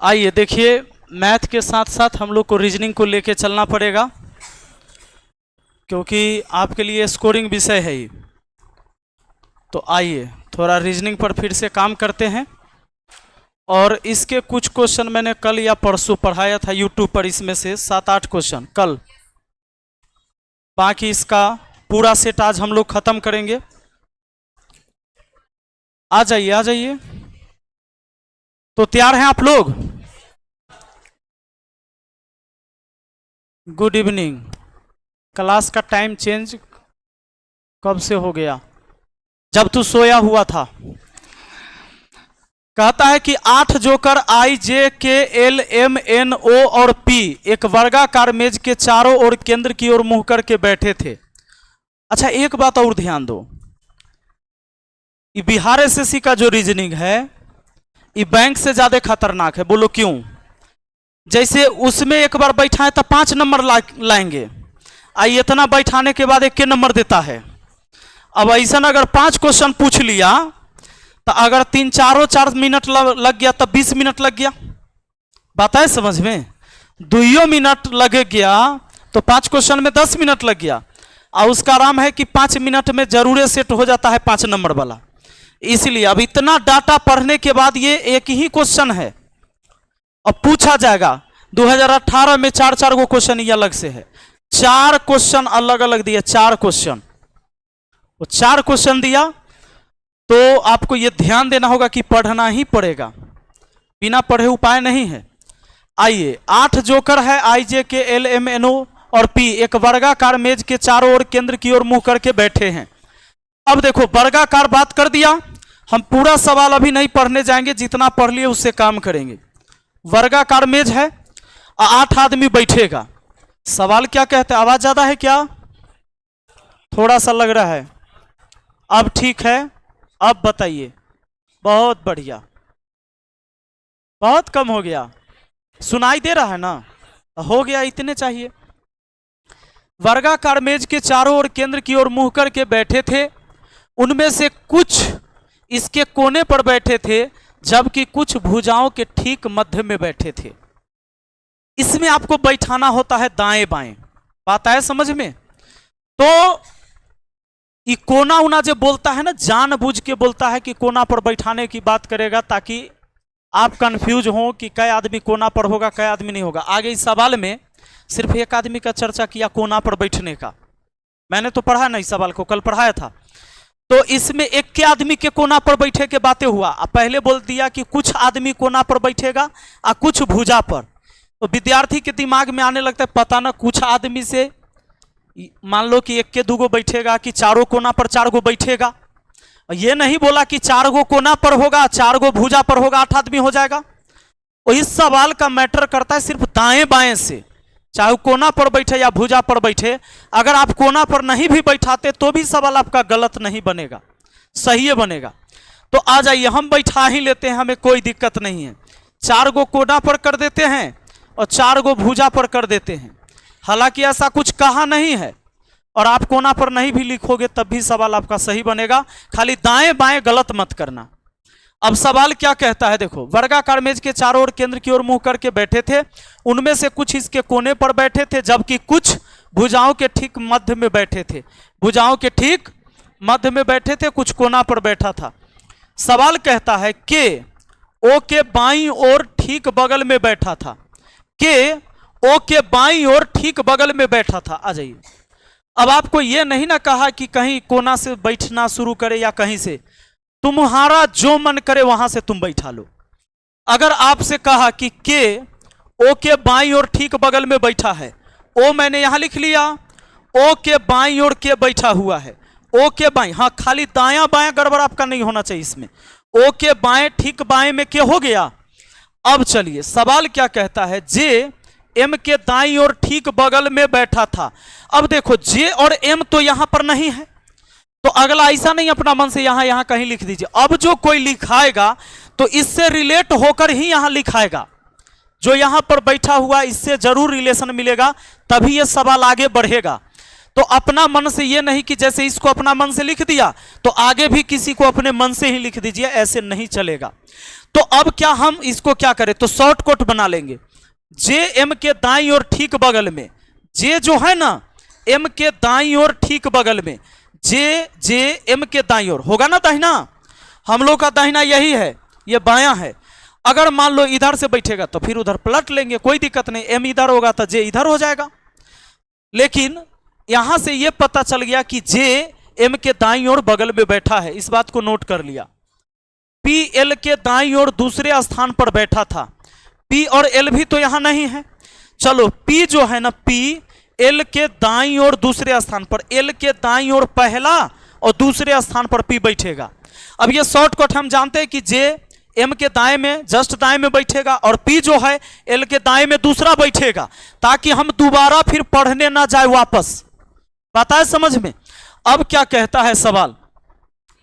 आइए देखिए, मैथ के साथ साथ हम लोग को रीजनिंग को लेके चलना पड़ेगा, क्योंकि आपके लिए स्कोरिंग विषय है ये। तो आइए थोड़ा रीजनिंग पर फिर से काम करते हैं। और इसके कुछ क्वेश्चन मैंने कल या परसों पढ़ाया था यूट्यूब पर, इसमें से 7-8 क्वेश्चन कल, बाकी इसका पूरा सेट आज हम लोग खत्म करेंगे। आ जाइए आ जाइए। तो तैयार हैं आप लोग? Good evening. क्लास का टाइम चेंज कब से हो गया? जब तू सोया हुआ था। कहता है कि 8 जोकर आई जे के एल एम एन ओ और पी एक वर्गाकार मेज के चारों ओर केंद्र की ओर मुंह करके बैठे थे। अच्छा, एक बात और ध्यान दो, ये बिहार एसएससी का जो रीजनिंग है ये बैंक से ज्यादा खतरनाक है। बोलो क्यों? जैसे उसमें एक बार बैठाए तो 5 नंबर लाएंगे, आई इतना बैठाने के बाद 1 नंबर देता है। अब ऐसा अगर 5 क्वेश्चन पूछ लिया तो अगर 4 मिनट लग गया तब 20 मिनट लग गया। बात है समझ में? 2 मिनट लग गया तो 5 क्वेश्चन में 10 मिनट लग गया। और उसका आराम है कि 5 मिनट में जरूर सेट हो जाता है 5 नंबर वाला। इसलिए अब इतना डाटा पढ़ने के बाद ये एक ही क्वेश्चन है अब पूछा जाएगा। 2018 में 4-4 गो क्वेश्चन ये अलग से है, 4 क्वेश्चन अलग अलग दिया, 4 क्वेश्चन, वो 4 क्वेश्चन दिया। तो आपको ये ध्यान देना होगा कि पढ़ना ही पड़ेगा, बिना पढ़े उपाय नहीं है। आइए, 8 जोकर है आई जे के एल एम एन ओ और पी एक वर्गाकार मेज के चारों ओर केंद्र की ओर मुंह करके बैठे हैं। अब देखो, वर्गाकार बात कर दिया, हम पूरा सवाल अभी नहीं पढ़ने जाएंगे, जितना पढ़ लिए उससे काम करेंगे। वर्गाकार मेज है, 8 आदमी बैठेगा। सवाल क्या कहते हैं? आवाज ज्यादा है क्या? थोड़ा सा लग रहा है। अब ठीक है, अब बताइए। बहुत बढ़िया, बहुत कम हो गया, सुनाई दे रहा है ना? हो गया, इतने चाहिए। वर्गाकार मेज के चारों ओर केंद्र की ओर मुंह करके बैठे थे। उनमें से कुछ इसके कोने पर बैठे थे, जबकि कुछ भुजाओं के ठीक मध्य में बैठे थे। इसमें आपको बैठाना होता है दाएं बाएं। बात है समझ में? तो ये कोना उना जो बोलता है ना, जानबूझ के बोलता है कि कोना पर बैठाने की बात करेगा, ताकि आप कंफ्यूज हो कि कै आदमी कोना पर होगा, कै आदमी नहीं होगा। आगे इस सवाल में सिर्फ एक आदमी का चर्चा किया कोना पर बैठने का। मैंने तो पढ़ा नहीं, सवाल को कल पढ़ाया था। तो इसमें एक के आदमी के कोना पर बैठे के बातें हुआ। पहले बोल दिया कि कुछ आदमी कोना पर बैठेगा और कुछ भुजा पर। तो विद्यार्थी के दिमाग में आने लगता है, पता ना कुछ आदमी से मान लो कि 1 के 2 गो बैठेगा कि चारों कोना पर 4 गो बैठेगा। ये नहीं बोला कि 4 गो कोना पर होगा, 4 गो भुजा पर होगा, 8 आदमी हो जाएगा। और इस सवाल का मैटर करता है सिर्फ दाएं बाएं से, चाहे कोना पर बैठे या भुजा पर बैठे। अगर आप कोना पर नहीं भी बैठाते तो भी सवाल आपका गलत नहीं बनेगा, सही बनेगा। तो आ जाइए, हम बैठा ही लेते हैं, हमें कोई दिक्कत नहीं है। 4 गो कोना पर कर देते हैं और 4 गो भुजा पर कर देते हैं। हालांकि ऐसा कुछ कहा नहीं है, और आप कोना पर नहीं भी लिखोगे तब भी सवाल आपका सही बनेगा, खाली दाएं बाएं गलत मत करना। अब सवाल क्या कहता है देखो, वर्गाकार मेज के चारों ओर केंद्र की ओर मुंह करके बैठे थे। उनमें से कुछ इसके कोने पर बैठे थे, जबकि कुछ भुजाओं के ठीक मध्य में बैठे थे। भुजाओं के ठीक मध्य में बैठे थे, कुछ कोना पर बैठा था। सवाल कहता है के ओ के बाईं ओर ठीक बगल में बैठा था। के ओ के बाईं ओर ठीक बगल में बैठा था। आ जाइए। अब आपको यह नहीं ना कहा कि कहीं कोना से बैठना शुरू करे या कहीं से, तुम्हारा जो मन करे वहां से तुम बैठा लो। अगर आपसे कहा कि के ओ के बाईं ओर ठीक बगल में बैठा है, ओ मैंने यहां लिख लिया, ओ के बाईं ओर के बैठा हुआ है, ओ के बाईं, हाँ खाली दायां बायां गड़बड़ आपका नहीं होना चाहिए इसमें। ओ के बाएं ठीक बाएं में के हो गया। अब चलिए, सवाल क्या कहता है, जे एम के दाईं ओर ठीक बगल में बैठा था। अब देखो, जे और एम तो यहां पर नहीं है, तो अगला ऐसा नहीं अपना मन से यहां यहां कहीं लिख दीजिए। अब जो कोई लिखाएगा तो इससे रिलेट होकर ही यहां लिखाएगा। जो यहां पर बैठा हुआ इससे जरूर रिलेशन मिलेगा, तभी यह सवाल आगे बढ़ेगा। तो अपना मन से ये नहीं कि जैसे इसको अपना मन से लिख दिया तो आगे भी किसी को अपने मन से ही लिख दीजिए, ऐसे नहीं चलेगा। तो अब क्या हम इसको क्या करें, तो शॉर्टकट बना लेंगे। जे एम के दाईं ओर ठीक बगल में, जे जो है ना एम के दाईं ओर ठीक बगल में, जे एम के दाईं ओर होगा ना दाहिना, हम लोग का दाहिना यही है, ये बायां है। अगर मान लो इधर से बैठेगा तो फिर उधर पलट लेंगे, कोई दिक्कत नहीं, एम इधर होगा तो जे इधर हो जाएगा। लेकिन यहां से ये पता चल गया कि जे एम के दाईं ओर बगल में बैठा है, इस बात को नोट कर लिया। पी एल के दाईं ओर दूसरे स्थान पर बैठा था, पी और एल भी तो यहां नहीं है। चलो पी जो है ना, पी एल के दाईं ओर दूसरे स्थान पर, एल के दाईं ओर पहला और दूसरे स्थान पर पी बैठेगा। अब ये शॉर्टकट हम जानते हैं कि जे एम के दाएं में, जस्ट दाएं में बैठेगा और पी जो है एल के दाएं में दूसरा बैठेगा, ताकि हम दोबारा फिर पढ़ने ना जाए वापस। पता है समझ में? अब क्या कहता है सवाल,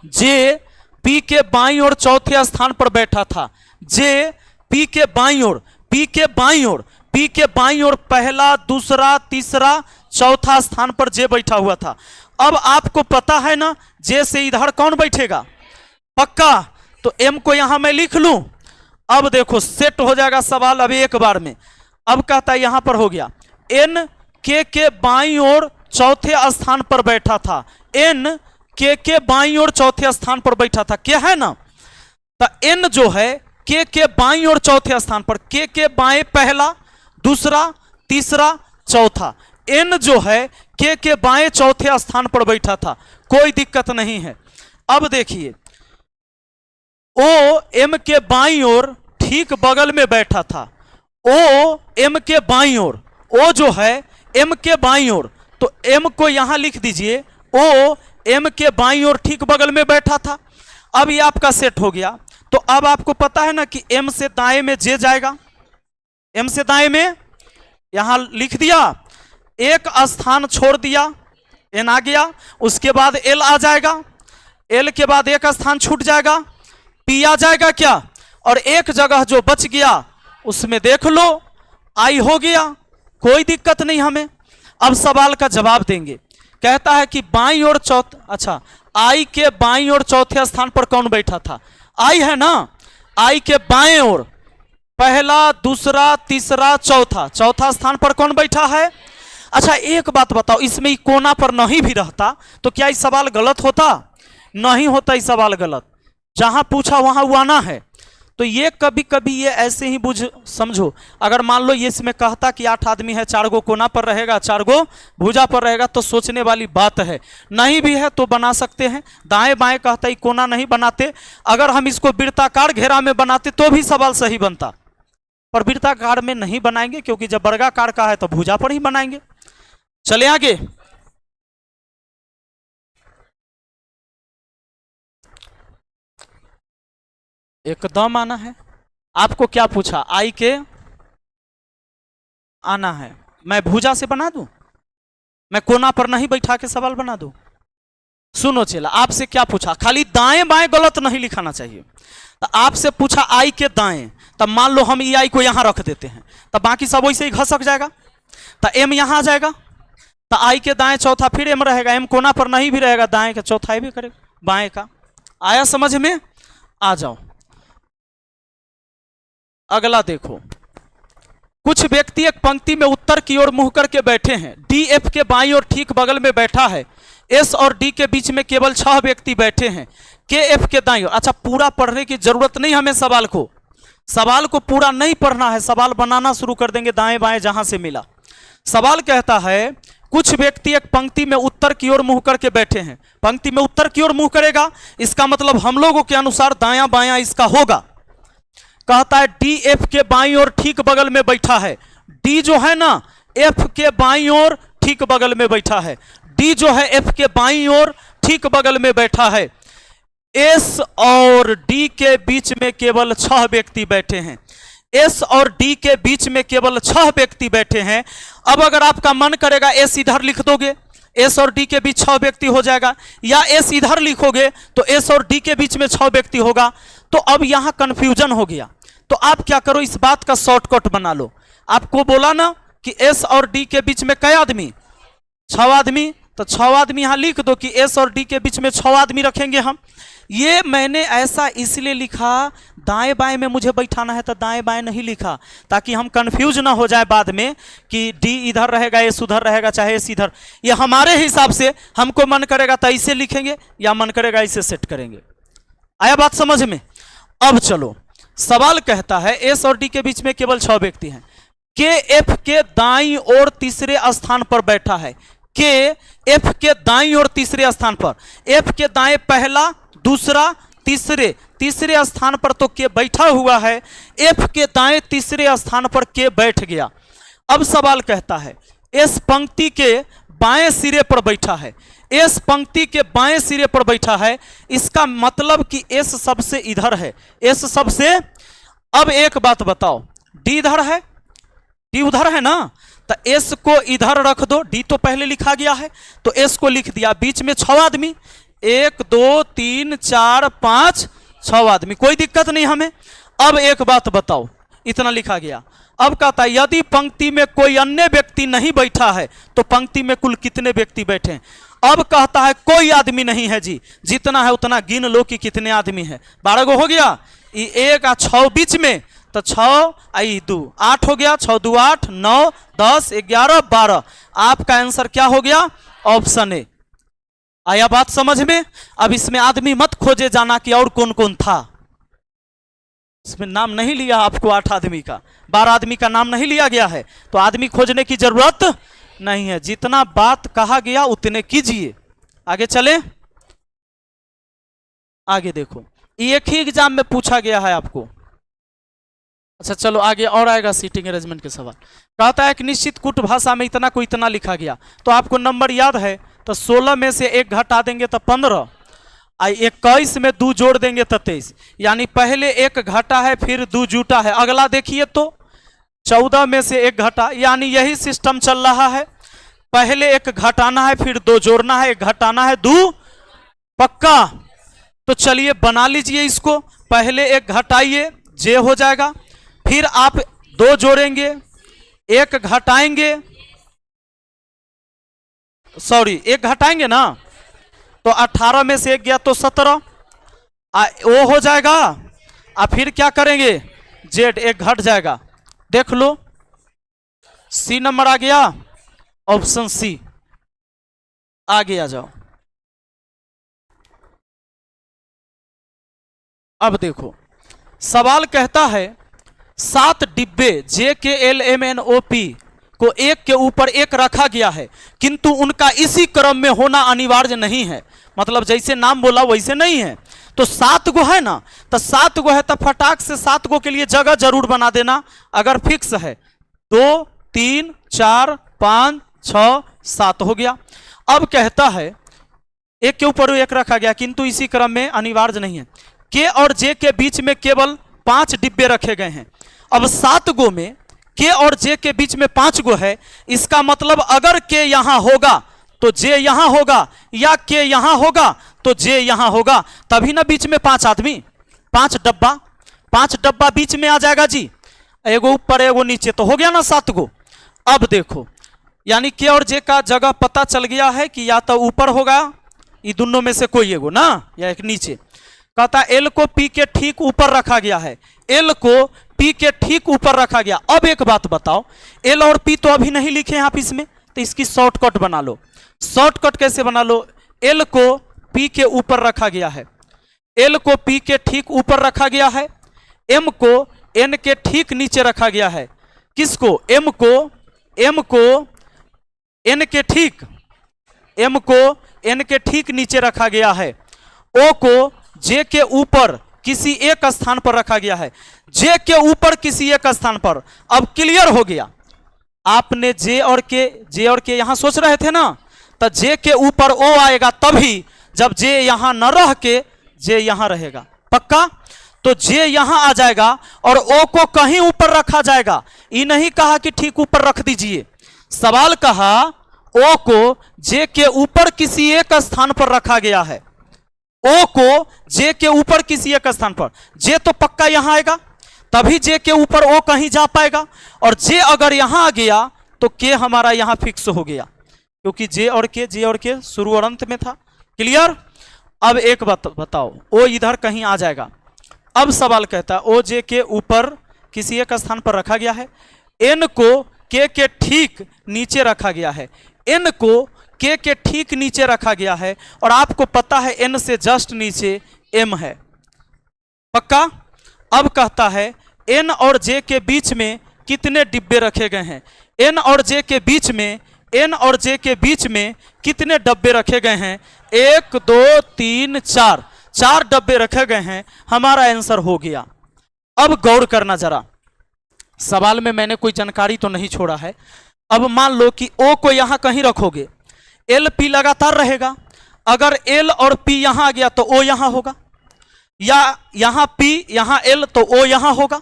जे पी के बाईं ओर चौथे स्थान पर बैठा था, जे पी के बाईं ओर, पी के बाईं ओर, पी के बाईं ओर पहला, दूसरा, तीसरा, चौथा स्थान पर जे बैठा हुआ था। अब आपको पता है ना जे से इधर कौन बैठेगा, पक्का, तो एम को यहां मैं लिख लूं। अब देखो सेट हो जाएगा सवाल अब एक बार में। अब कहता है यहां पर हो गया, एन के बाईं ओर चौथे स्थान पर बैठा था, एन के बाईं ओर चौथे स्थान पर बैठा था, क्या है ना, तो एन जो है के बाईं ओर चौथे स्थान पर, के बाएं पहला, दूसरा, तीसरा, चौथा, एन जो है के बाएं चौथे स्थान पर बैठा था, कोई दिक्कत नहीं है। अब देखिए ओ एम के बाईं ओर ठीक बगल में बैठा था, ओ एम के बाईं ओर, ओ जो है एम के बाईं ओर, तो एम को यहां लिख दीजिए, ओ एम के बाईं ओर ठीक बगल में बैठा था। अब ये आपका सेट हो गया। तो अब आपको पता है ना कि एम से दाएं में जे जाएगा, एम से दाएं में यहां लिख दिया, एक स्थान छोड़ दिया, एन आ गया, उसके बाद एल आ जाएगा, एल के बाद एक स्थान छूट जाएगा, पी आ जाएगा क्या, और एक जगह जो बच गया उसमें देख लो आई हो गया, कोई दिक्कत नहीं हमें। अब सवाल का जवाब देंगे। कहता है कि बाईं ओर अच्छा आई के बाईं ओर चौथे स्थान पर कौन बैठा था, आई है ना, आई के बाएं ओर पहला, दूसरा, तीसरा, चौथा, चौथा स्थान पर कौन बैठा है। अच्छा एक बात बताओ, इसमें कोना पर नहीं भी रहता तो क्या ये सवाल गलत होता? नहीं होता ये सवाल गलत, जहां पूछा वहां वो आना है। तो ये कभी कभी ये ऐसे ही बुझ समझो, अगर मान लो ये इसमें कहता कि 8 आदमी है, 4 गो कोना पर रहेगा, 4 गो भुजा पर रहेगा, तो सोचने वाली बात है। नहीं भी है तो बना सकते हैं, दाएं बाएं कहता है कोना नहीं बनाते। अगर हम इसको वृत्ताकार घेरा में बनाते तो भी सवाल सही बनता, पर वृत्ताकार में नहीं बनाएंगे क्योंकि जब वर्गाकार का है तो भुजा पर ही बनाएंगे। चले आगे। एकदम आना है। आपको क्या पूछा, आई के आना है, मैं भुजा से बना दूं, मैं कोना पर नहीं बैठा के सवाल बना दूं? सुनो चला, आपसे क्या पूछा, खाली दाएं बाएं गलत नहीं लिखाना चाहिए। तो आपसे पूछा आई के दाएं, तब मान लो हम ई आई को यहां रख देते हैं, तब बाकी सब वैसे ही घसक जाएगा, तो एम यहां आ जाएगा, तो आई के दाएं चौथा फिर एम रहेगा, एम कोना पर नहीं भी रहेगा, दाएं का चौथा भी करेगा, बाएं का। आया समझ में? आ जाओ अगला देखो। कुछ व्यक्ति एक पंक्ति में उत्तर की ओर मुंह करके बैठे हैं, डी एफ के बाईं ओर ठीक बगल में बैठा है, एस और डी के बीच में केवल 6 व्यक्ति बैठे हैं, के एफ के दाईं ओर। अच्छा पूरा पढ़ने की जरूरत नहीं हमें, सवाल को पूरा नहीं पढ़ना है, सवाल बनाना शुरू कर देंगे दाएं बाएं जहां से मिला। सवाल कहता है कुछ व्यक्ति एक पंक्ति में उत्तर की ओर मुंह करके बैठे हैं, पंक्ति में उत्तर की ओर मुंह करेगा, इसका मतलब हम लोगों के अनुसार दायां बायां इसका होगा। कहता है डी एफ के बाईं ओर ठीक बगल में बैठा है, डी जो है ना एफ के बाईं ओर ठीक बगल में बैठा है, डी जो है एफ के बाईं ओर ठीक बगल में बैठा है, एस और डी के बीच में केवल 6 व्यक्ति बैठे हैं, एस और डी के बीच में केवल 6 व्यक्ति बैठे हैं। अब अगर आपका मन करेगा एस इधर लिख दोगे, एस और डी के बीच 6 व्यक्ति हो जाएगा, या एस इधर लिखोगे तो एस और डी के बीच में 6 व्यक्ति होगा। तो अब यहां कंफ्यूजन हो गया, तो आप क्या करो, इस बात का शॉर्टकट बना लो। आपको बोला ना कि एस और डी के बीच में कई आदमी, 6 आदमी, तो 6 आदमी यहां लिख दो कि एस और डी के बीच में 6 आदमी रखेंगे हम, ये मैंने ऐसा इसलिए लिखा, दाएं बाएं में मुझे बैठाना है तो दाएं बाएं नहीं लिखा, ताकि हम कंफ्यूज ना हो जाए बाद में कि डी इधर रहेगा एस उधर रहेगा चाहे एस इधर। ये हमारे हिसाब से हमको मन करेगा तो ऐसे लिखेंगे या मन करेगा ऐसे सेट करेंगे। आया बात समझ में? अब चलो, सवाल कहता है एस और डी के बीच में केवल 6 व्यक्ति हैं। के एफ के दाईं ओर तीसरे स्थान पर बैठा है। के एफ के दाईं ओर तीसरे स्थान पर, एफ के दाएं पहला, दूसरा, तीसरे स्थान पर तो के बैठा हुआ है, एफ के दाएं तीसरे स्थान पर के बैठ गया। अब सवाल कहता है एस पंक्ति के बाएं सिरे पर बैठा है, एस पंक्ति के बाएं सिरे पर बैठा है, इसका मतलब कि एस सबसे इधर है, एस सबसे। अब एक बात बताओ, डी इधर है, डी उधर है ना, तो एस को इधर रख दो, डी तो पहले लिखा गया है तो एस को लिख दिया। बीच में 6 आदमी, 1 2 3 4 5 6 आदमी, कोई दिक्कत नहीं हमें। अब एक बात बताओ, इतना लिखा गया। अब कहता है यदि पंक्ति में कोई अन्य व्यक्ति नहीं बैठा है तो पंक्ति में कुल कितने व्यक्ति बैठे हैं। अब कहता है कोई आदमी नहीं है जी, जितना है उतना गिन लो कि कितने आदमी है। 12 गो हो गया, 1 और 6 बीच में तो 6 आई 2 8 हो गया, 6 2 8 9 10 11 12। आपका आंसर क्या हो गया? Option A. आया बात समझ में? अब इसमें आदमी मत खोजे जाना कि और कौन कौन था, इसमें नाम नहीं लिया आपको 8 आदमी का, 12 आदमी का नाम नहीं लिया गया है, तो आदमी खोजने की जरूरत नहीं है। जितना बात कहा गया उतने कीजिए। आगे चले, आगे देखो, एक ही एग्जाम में पूछा गया है आपको। अच्छा चलो आगे और आएगा सीटिंग अरेंजमेंट के सवाल। कहता है कि निश्चित कूट भाषा में इतना को इतना लिखा गया, तो आपको नंबर याद है तो 16 में से 1 घटा देंगे तो 15, 21 में 2 जोड़ देंगे तो 23, यानी पहले 1 घटा है फिर 2 जुटा है। अगला देखिए तो 14 में से 1 घटा, यानी यही सिस्टम चल रहा है, पहले 1 घटाना है फिर 2 जोड़ना है, 1 घटाना है 2 पक्का। तो चलिए बना लीजिए इसको, पहले 1 घटाइए जे हो जाएगा, फिर आप 2 जोड़ेंगे, 1 घटाएंगे, सॉरी 1 घटाएंगे ना तो 18 में से 1 गया तो 17 वो हो जाएगा। फिर क्या करेंगे, जेड 1 घट जाएगा। देख लो सी नंबर आ गया, ऑप्शन सी। आगे आ जाओ। अब देखो सवाल कहता है 7 डिब्बे JKLMNOP को एक के ऊपर एक रखा गया है, किंतु उनका इसी क्रम में होना अनिवार्य नहीं है। मतलब जैसे नाम बोला वैसे नहीं है। तो 7 गो है ना, तो 7 गो है तो फटाक से 7 गो के लिए जगह जरूर बना देना। अगर फिक्स है 2 3 4 5 6 7 हो गया। अब कहता है एक के ऊपर एक रखा गया किंतु इसी क्रम में अनिवार्य नहीं है। के और जे के बीच में केवल 5 डिब्बे रखे गए हैं। अब 7 गो में के और जे के बीच में 5 गो है, इसका मतलब अगर के यहां होगा तो जे यहां होगा, या के यहां होगा तो जे यहां होगा, तभी ना बीच में 5 आदमी, 5 डब्बा बीच में आ जाएगा जी, एगो ऊपर एगो नीचे, तो हो गया ना 7 गो। अब देखो यानी के और जे का जगह पता चल गया है कि या तो ऊपर होगा, ये दोनों में से कोई एगो ना, या एक नीचे। कहता एल को पी के ठीक ऊपर रखा गया है, एल को पी के ठीक ऊपर रखा गया। अब एक बात बताओ, एल और पी तो अभी नहीं लिखे हैं आप इसमें, तो इसकी शॉर्टकट बना लो। शॉर्टकट कैसे बना लो, एल को पी के ऊपर रखा गया है, एल को पी के ठीक ऊपर रखा गया है, एम को एन के ठीक नीचे रखा गया है। किसको, एम को एन के ठीक, एम को एन के ठीक नीचे रखा गया है। ओ को जे के ऊपर किसी एक स्थान पर रखा गया है, जे के ऊपर किसी एक स्थान पर। अब क्लियर हो गया, आपने जे और के यहां सोच रहे थे ना, तो जे के ऊपर ओ आएगा तभी जब जे यहां न रह के जे यहां रहेगा, पक्का। तो जे यहां आ जाएगा और ओ को कहीं ऊपर रखा जाएगा। ये नहीं कहा कि ठीक ऊपर रख दीजिए, सवाल कहा ओ को जे के ऊपर किसी एक स्थान पर रखा गया है, ओ को जे के ऊपर किसी एक स्थान पर। जे तो पक्का यहां आएगा तभी जे के ऊपर ओ कहीं जा पाएगा, और जे अगर यहां आ गया तो के हमारा यहां फिक्स हो गया, क्योंकि जे और के शुरू और अंत में था। क्लियर। अब एक बात बताओ, ओ इधर कहीं आ जाएगा। अब सवाल कहता है ओ जे के ऊपर किसी एक स्थान पर रखा गया है, एन को के ठीक नीचे रखा गया है, एन को के ठीक नीचे रखा गया है, और आपको पता है एन से जस्ट नीचे एम है, पक्का। अब कहता है एन और जे के बीच में कितने डिब्बे रखे गए हैं, एन और जे के बीच में, एन और जे के बीच में कितने डब्बे रखे गए हैं, 1 2 3 4, 4 डब्बे रखे गए हैं। हमारा आंसर हो गया। अब गौर करना जरा, सवाल में मैंने कोई जानकारी तो नहीं छोड़ा है। अब मान लो कि ओ को यहां कहीं रखोगे, एल पी लगातार रहेगा, अगर एल और पी यहां आ गया तो ओ यहां होगा, या यहां पी यहां एल तो ओ यहां होगा,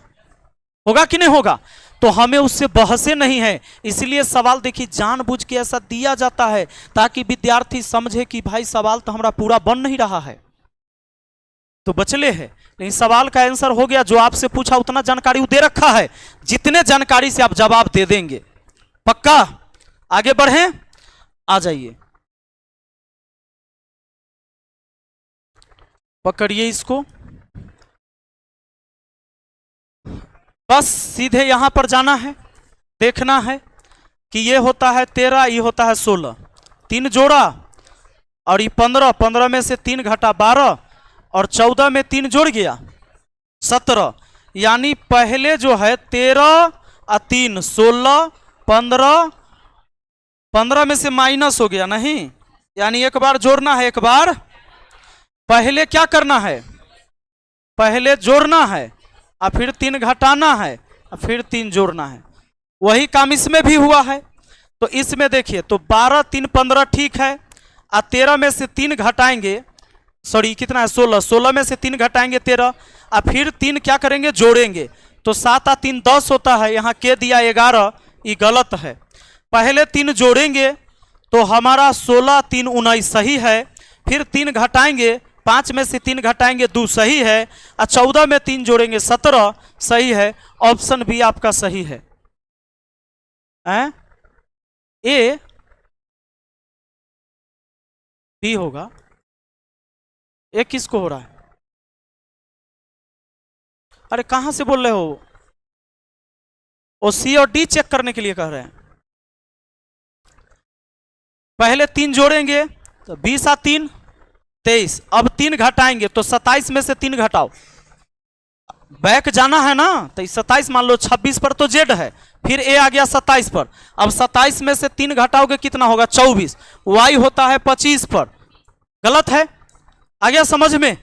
होगा कि नहीं होगा। तो हमें उससे बहसे नहीं है, इसलिए सवाल देखिए जानबूझ के ऐसा दिया जाता है ताकि विद्यार्थी समझे कि भाई सवाल तो हमारा पूरा बन नहीं रहा है, तो बचले है। नहीं, सवाल का आंसर हो गया, जो आपसे पूछा उतना जानकारी दे रखा है, जितने जानकारी से आप जवाब दे देंगे, पक्का। आगे बढ़ें, आ जाइए, पकड़िए इसको, बस सीधे यहां पर जाना है, देखना है कि ये होता है 13, ये होता है 16, 3 जोड़ा, और ये 15, 15 में से 3 घटा 12, और 14 में 3 जोड़ गया 17, यानी पहले जो है 13 और 3 16, 15, 15 में से माइनस हो गया नहीं, यानी एक बार जोड़ना है, एक बार पहले क्या करना है, पहले जोड़ना है और फिर 3 घटाना है और फिर 3 जोड़ना है। वही काम इसमें भी हुआ है। तो इसमें देखिए, तो 12 3 15 ठीक है, और 13 में से 3 घटाएंगे, सॉरी कितना है 16, 16 में से 3 घटाएंगे 13, और फिर 3 क्या करेंगे, जोड़ेंगे, तो 7 और 3 10 होता है, यहाँ के दिया 11, ये गलत है। पहले 3 जोड़ेंगे तो हमारा 16 3 19 सही है, फिर 3 घटाएंगे, 5 में से 3 घटाएंगे 2 सही है, और 14 में 3 जोड़ेंगे 17 सही है। ऑप्शन बी आपका सही है। ए बी होगा, ए किसको हो रहा है, अरे कहां से बोल रहे हो, ओ सी और डी चेक करने के लिए कह रहे हैं। पहले 3 जोड़ेंगे तो 20 और 3 23, अब 3 घटाएंगे तो 27 में से 3 घटाओ, बैक जाना है ना, तो 27 मान लो, 26 पर तो जेड है, फिर ए आ गया 27 पर, अब 27 में से 3 घटाओगे कितना होगा 24, वाई होता है 25 पर, गलत है, आ गया समझ में।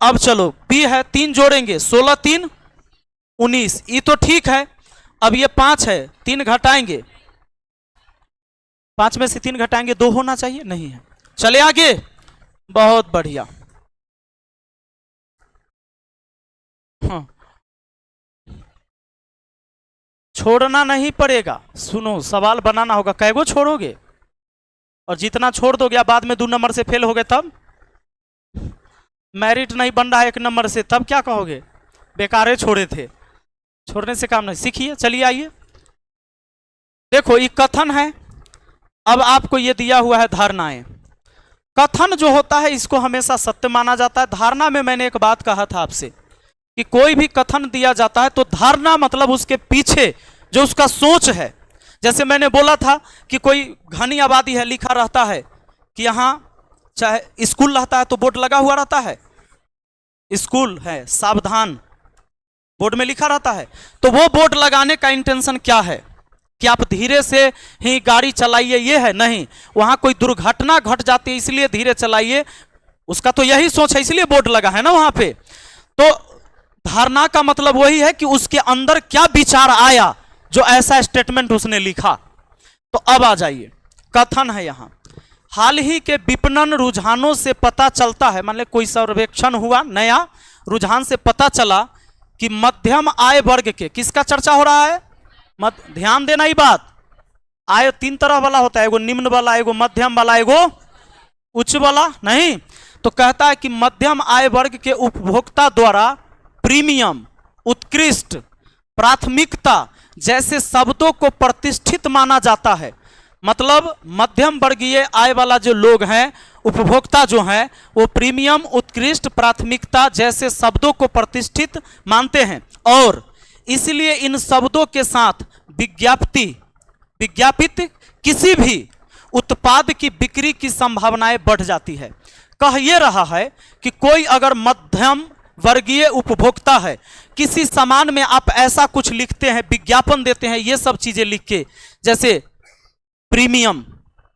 अब चलो बी है, 3 जोड़ेंगे 16 3 19, ये तो ठीक है। अब ये 5 है, 3 घटाएंगे, 5 में से 3 घटाएंगे 2 होना चाहिए, नहीं है। चले आगे, बहुत बढ़िया। हाँ, छोड़ना नहीं पड़ेगा, सुनो सवाल बनाना होगा, कैगो छोड़ोगे, और जितना छोड़ दोगे बाद में 2 नंबर से फेल हो गए तब मेरिट नहीं बन रहा है 1 नंबर से, तब क्या कहोगे, बेकारे छोड़े थे। छोड़ने से काम नहीं, सीखिए। चलिए आइए, देखो ये कथन है, अब आपको ये दिया हुआ है धारणाएं। कथन जो होता है इसको हमेशा सत्य माना जाता है। धारणा में मैंने एक बात कहा था आपसे कि कोई भी कथन दिया जाता है तो धारणा मतलब उसके पीछे जो उसका सोच है। जैसे मैंने बोला था कि कोई घनी आबादी है, लिखा रहता है कि यहाँ चाहे स्कूल रहता है तो बोर्ड लगा हुआ रहता है, स्कूल है सावधान, बोर्ड में लिखा रहता है। तो वो बोर्ड लगाने का इंटेंशन क्या है कि आप धीरे से ही गाड़ी चलाइए, ये है नहीं, वहां कोई दुर्घटना घट जाती है इसलिए धीरे चलाइए, उसका तो यही सोच है, इसलिए बोर्ड लगा है ना वहां पे। तो धारणा का मतलब वही है कि उसके अंदर क्या विचार आया जो ऐसा स्टेटमेंट उसने लिखा। तो अब आ जाइए, कथन है यहां, हाल ही के विपणन रुझानों से पता चलता है, मान लो कोई सर्वेक्षण हुआ नया, रुझान से पता चला कि मध्यम आय वर्ग के, किसका चर्चा हो रहा है, ध्यान देना ही बात, आय 3 तरह वाला होता है, एगो निम्न वाला, एगो मध्यम वाला, एगो उच्च वाला, नहीं। तो कहता है कि मध्यम आय वर्ग के उपभोक्ता द्वारा प्रीमियम, उत्कृष्ट, प्राथमिकता जैसे शब्दों को प्रतिष्ठित माना जाता है। मतलब मध्यम वर्गीय आय वाला जो लोग हैं उपभोक्ता जो हैं वो प्रीमियम, उत्कृष्ट, प्राथमिकता जैसे शब्दों को प्रतिष्ठित मानते हैं और इसलिए इन शब्दों के साथ विज्ञापित किसी भी उत्पाद की बिक्री की संभावनाएं बढ़ जाती है। कह ये रहा है कि कोई अगर मध्यम वर्गीय उपभोक्ता है, किसी सामान में आप ऐसा कुछ लिखते हैं, विज्ञापन देते हैं, ये सब चीजें लिख के, जैसे प्रीमियम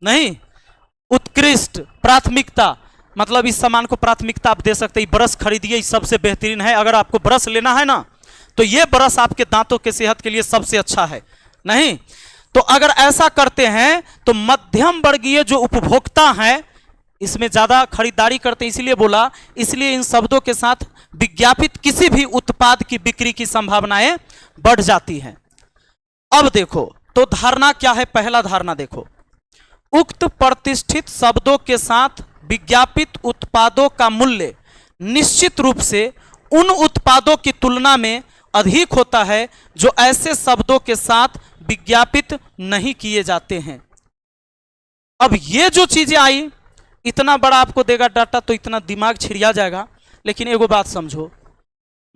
नहीं, उत्कृष्ट, प्राथमिकता, मतलब इस सामान को प्राथमिकता आप दे सकते हैं। ब्रश खरीदिए, ये सबसे बेहतरीन है, अगर आपको ब्रश लेना है ना तो ये ब्रश आपके दांतों के सेहत के लिए सबसे अच्छा है नहीं। तो अगर ऐसा करते हैं तो मध्यम वर्गीय जो उपभोक्ता हैं इसमें ज्यादा खरीदारी करते हैं, इसलिए बोला, इसलिए इन शब्दों के साथ विज्ञापित किसी भी उत्पाद की बिक्री की संभावनाएं बढ़ जाती हैं। अब देखो तो धारणा क्या है, पहला धारणा देखो, उक्त प्रतिष्ठित शब्दों के साथ विज्ञापित उत्पादों का मूल्य निश्चित रूप से उन उत्पादों की तुलना में अधिक होता है जो ऐसे शब्दों के साथ विज्ञापित नहीं किए जाते हैं। अब ये जो चीजें आई, इतना बड़ा आपको देगा डाटा तो इतना दिमाग छिड़िया जाएगा, लेकिन एगो बात समझो,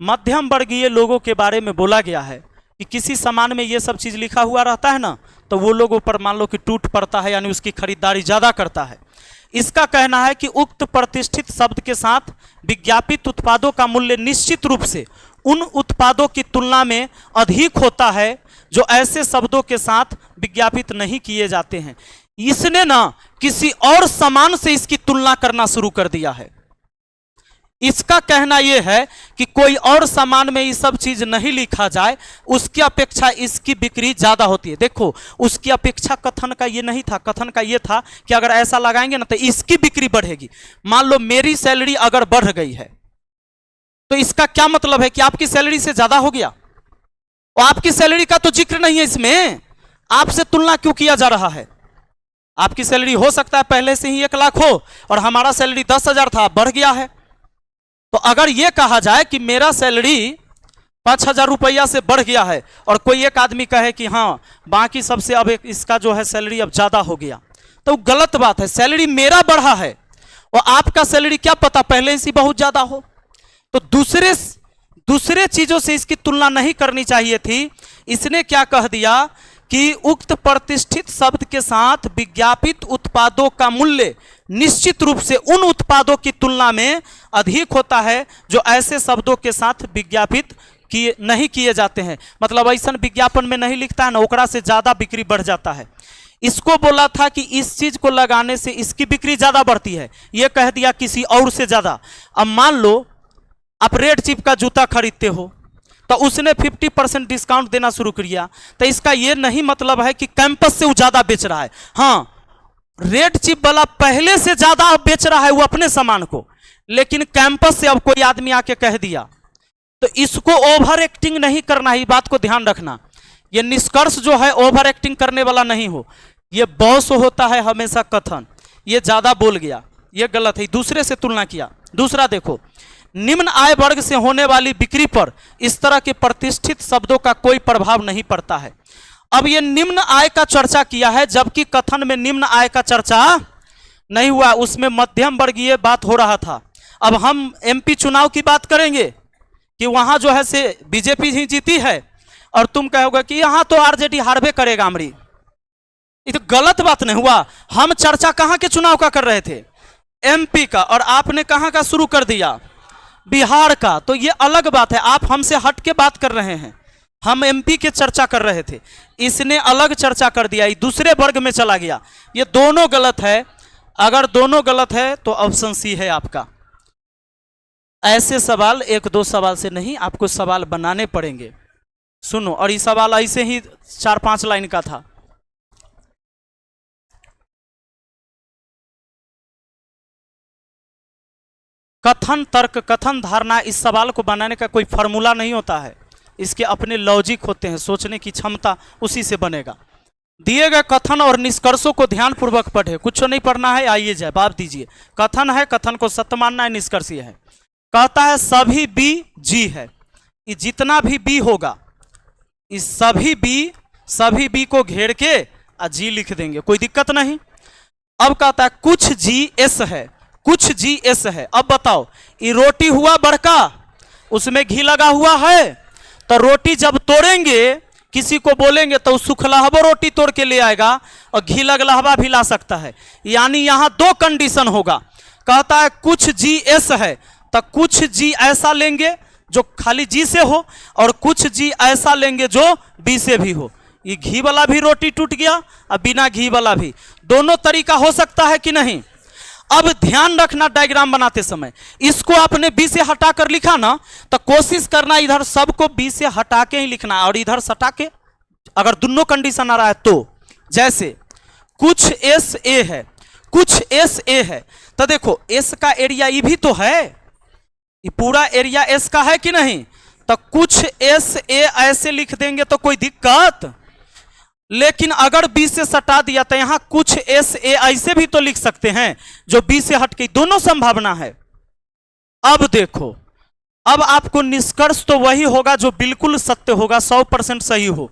मध्यम वर्गीय लोगों के बारे में बोला गया है कि किसी सामान में ये सब चीज लिखा हुआ रहता है ना, तो वो लोगों पर मान लो कि टूट पड़ता है, यानी उसकी खरीदारी ज्यादा करता है। इसका कहना है कि उक्त प्रतिष्ठित शब्द के साथ विज्ञापित उत्पादों का मूल्य निश्चित रूप से उन उत्पादों की तुलना में अधिक होता है जो ऐसे शब्दों के साथ विज्ञापित नहीं किए जाते हैं। इसने ना किसी और सामान से इसकी तुलना करना शुरू कर दिया है। इसका कहना यह है कि कोई और सामान में ये सब चीज नहीं लिखा जाए, उसकी अपेक्षा इसकी बिक्री ज्यादा होती है। देखो, उसकी अपेक्षा कथन का ये नहीं था, कथन का ये था कि अगर ऐसा लगाएंगे ना तो इसकी बिक्री बढ़ेगी। मान लो मेरी सैलरी अगर बढ़ गई है तो इसका क्या मतलब है कि आपकी सैलरी से ज्यादा हो गया, और आपकी सैलरी का तो जिक्र नहीं है इसमें, आपसे तुलना क्यों किया जा रहा है? आपकी सैलरी हो सकता है पहले से ही 1 लाख हो और हमारा सैलरी 10,000 था, बढ़ गया है। तो अगर यह कहा जाए कि मेरा सैलरी 5,000 रुपया से बढ़ गया है और कोई एक आदमी कहे कि हाँ बाकी सबसे अब इसका जो है सैलरी अब ज्यादा हो गया, तो गलत बात है। सैलरी मेरा बढ़ा है और आपका सैलरी क्या पता पहले से बहुत ज्यादा हो, तो दूसरे चीजों से इसकी तुलना नहीं करनी चाहिए थी। इसने क्या कह दिया कि उक्त प्रतिष्ठित शब्द के साथ विज्ञापित उत्पादों का मूल्य निश्चित रूप से उन उत्पादों की तुलना में अधिक होता है जो ऐसे शब्दों के साथ विज्ञापित नहीं किए जाते हैं। मतलब ऐसा विज्ञापन में नहीं लिखता है ना, ओकरा से ज्यादा बिक्री बढ़ जाता है। इसको बोला था कि इस चीज को लगाने से इसकी बिक्री ज्यादा बढ़ती है, यह कह दिया किसी और से ज्यादा। अब मान लो आप रेड चिप का जूता खरीदते हो तो उसने 50% डिस्काउंट देना शुरू किया, तो इसका यह नहीं मतलब है कि कैंपस से वो ज्यादा बेच रहा है। हाँ, रेड चिप वाला पहले से ज्यादा बेच रहा है वो अपने सामान को, लेकिन कैंपस से अब कोई आदमी आके कह दिया, तो इसको ओवर एक्टिंग नहीं करना है, बात को ध्यान रखना। ये निष्कर्ष जो है ओवर एक्टिंग करने वाला नहीं हो, ये बॉस होता है हमेशा कथन, ये ज्यादा बोल गया, ये गलत है, दूसरे से तुलना किया। दूसरा देखो, निम्न आय वर्ग से होने वाली बिक्री पर इस तरह के प्रतिष्ठित शब्दों का कोई प्रभाव नहीं पड़ता है। अब ये निम्न आय का चर्चा किया है, जबकि कथन में निम्न आय का चर्चा नहीं हुआ, उसमें मध्यम वर्गीय बात हो रहा था। अब हम एमपी चुनाव की बात करेंगे कि वहां जो है से बीजेपी ही जीती है और तुम कहोगे कि यहां तो आरजेडी हारबे करेगा हमारी, ये तो गलत बात नहीं हुआ। हम चर्चा कहां के चुनाव का कर रहे थे? एमपी का, और आपने कहां का शुरू कर दिया? बिहार का। तो ये अलग बात है, आप हमसे हट के बात कर रहे हैं, हम एमपी के चर्चा कर रहे थे, इसने अलग चर्चा कर दिया, दूसरे वर्ग में चला गया। ये दोनों गलत है। अगर दोनों गलत है तो ऑप्शन सी है आपका। ऐसे सवाल 1-2 सवाल से नहीं, आपको सवाल बनाने पड़ेंगे। सुनो, और ये सवाल ऐसे ही 4-5 लाइन का था। कथन तर्क, कथन धारणा, इस सवाल को बनाने का कोई फार्मूला नहीं होता है, इसके अपने लॉजिक होते हैं, सोचने की क्षमता उसी से बनेगा। दिए गए कथन और निष्कर्षों को ध्यानपूर्वक पढ़े, कुछ नहीं पढ़ना है, आइए जवाब दीजिए। कथन है, कथन को सत्य मानना है, निष्कर्ष है। कहता है सभी बी जी है, ये जितना भी बी होगा इस सभी बी को घेर के जी लिख देंगे, कोई दिक्कत नहीं। अब कहता है कुछ GS है, कुछ GS है। अब बताओ, ये रोटी हुआ बड़का, उसमें घी लगा हुआ है, तो रोटी जब तोड़ेंगे, किसी को बोलेंगे तो सुखलहबो रोटी तोड़ के ले आएगा और घी लगलहबा भी ला सकता है। यानी यहां दो कंडीशन होगा। कहता है कुछ GS है, तो कुछ G ऐसा लेंगे जो खाली G से हो, और कुछ G ऐसा लेंगे जो B से भी हो। ये घी वाला भी रोटी टूट गया और बिना घी वाला भी, दोनों तरीका हो सकता है कि नहीं। अब ध्यान रखना, डायग्राम बनाते समय इसको आपने B से हटा कर लिखा ना, तो कोशिश करना इधर सबको B से हटा के ही लिखना और इधर सटा के, अगर दोनों कंडीशन आ रहा है तो। जैसे कुछ SA है, कुछ SA है, तो देखो S का एरिया ये भी तो है, ये पूरा एरिया S का है कि नहीं। तो कुछ SA ऐसे लिख देंगे तो कोई दिक्कत, लेकिन अगर B से सटा दिया तो यहां कुछ SA ऐसे भी तो लिख सकते हैं जो B से हट के, दोनों संभावना है। अब देखो, अब आपको निष्कर्ष तो वही होगा जो बिल्कुल सत्य होगा, 100% सही हो।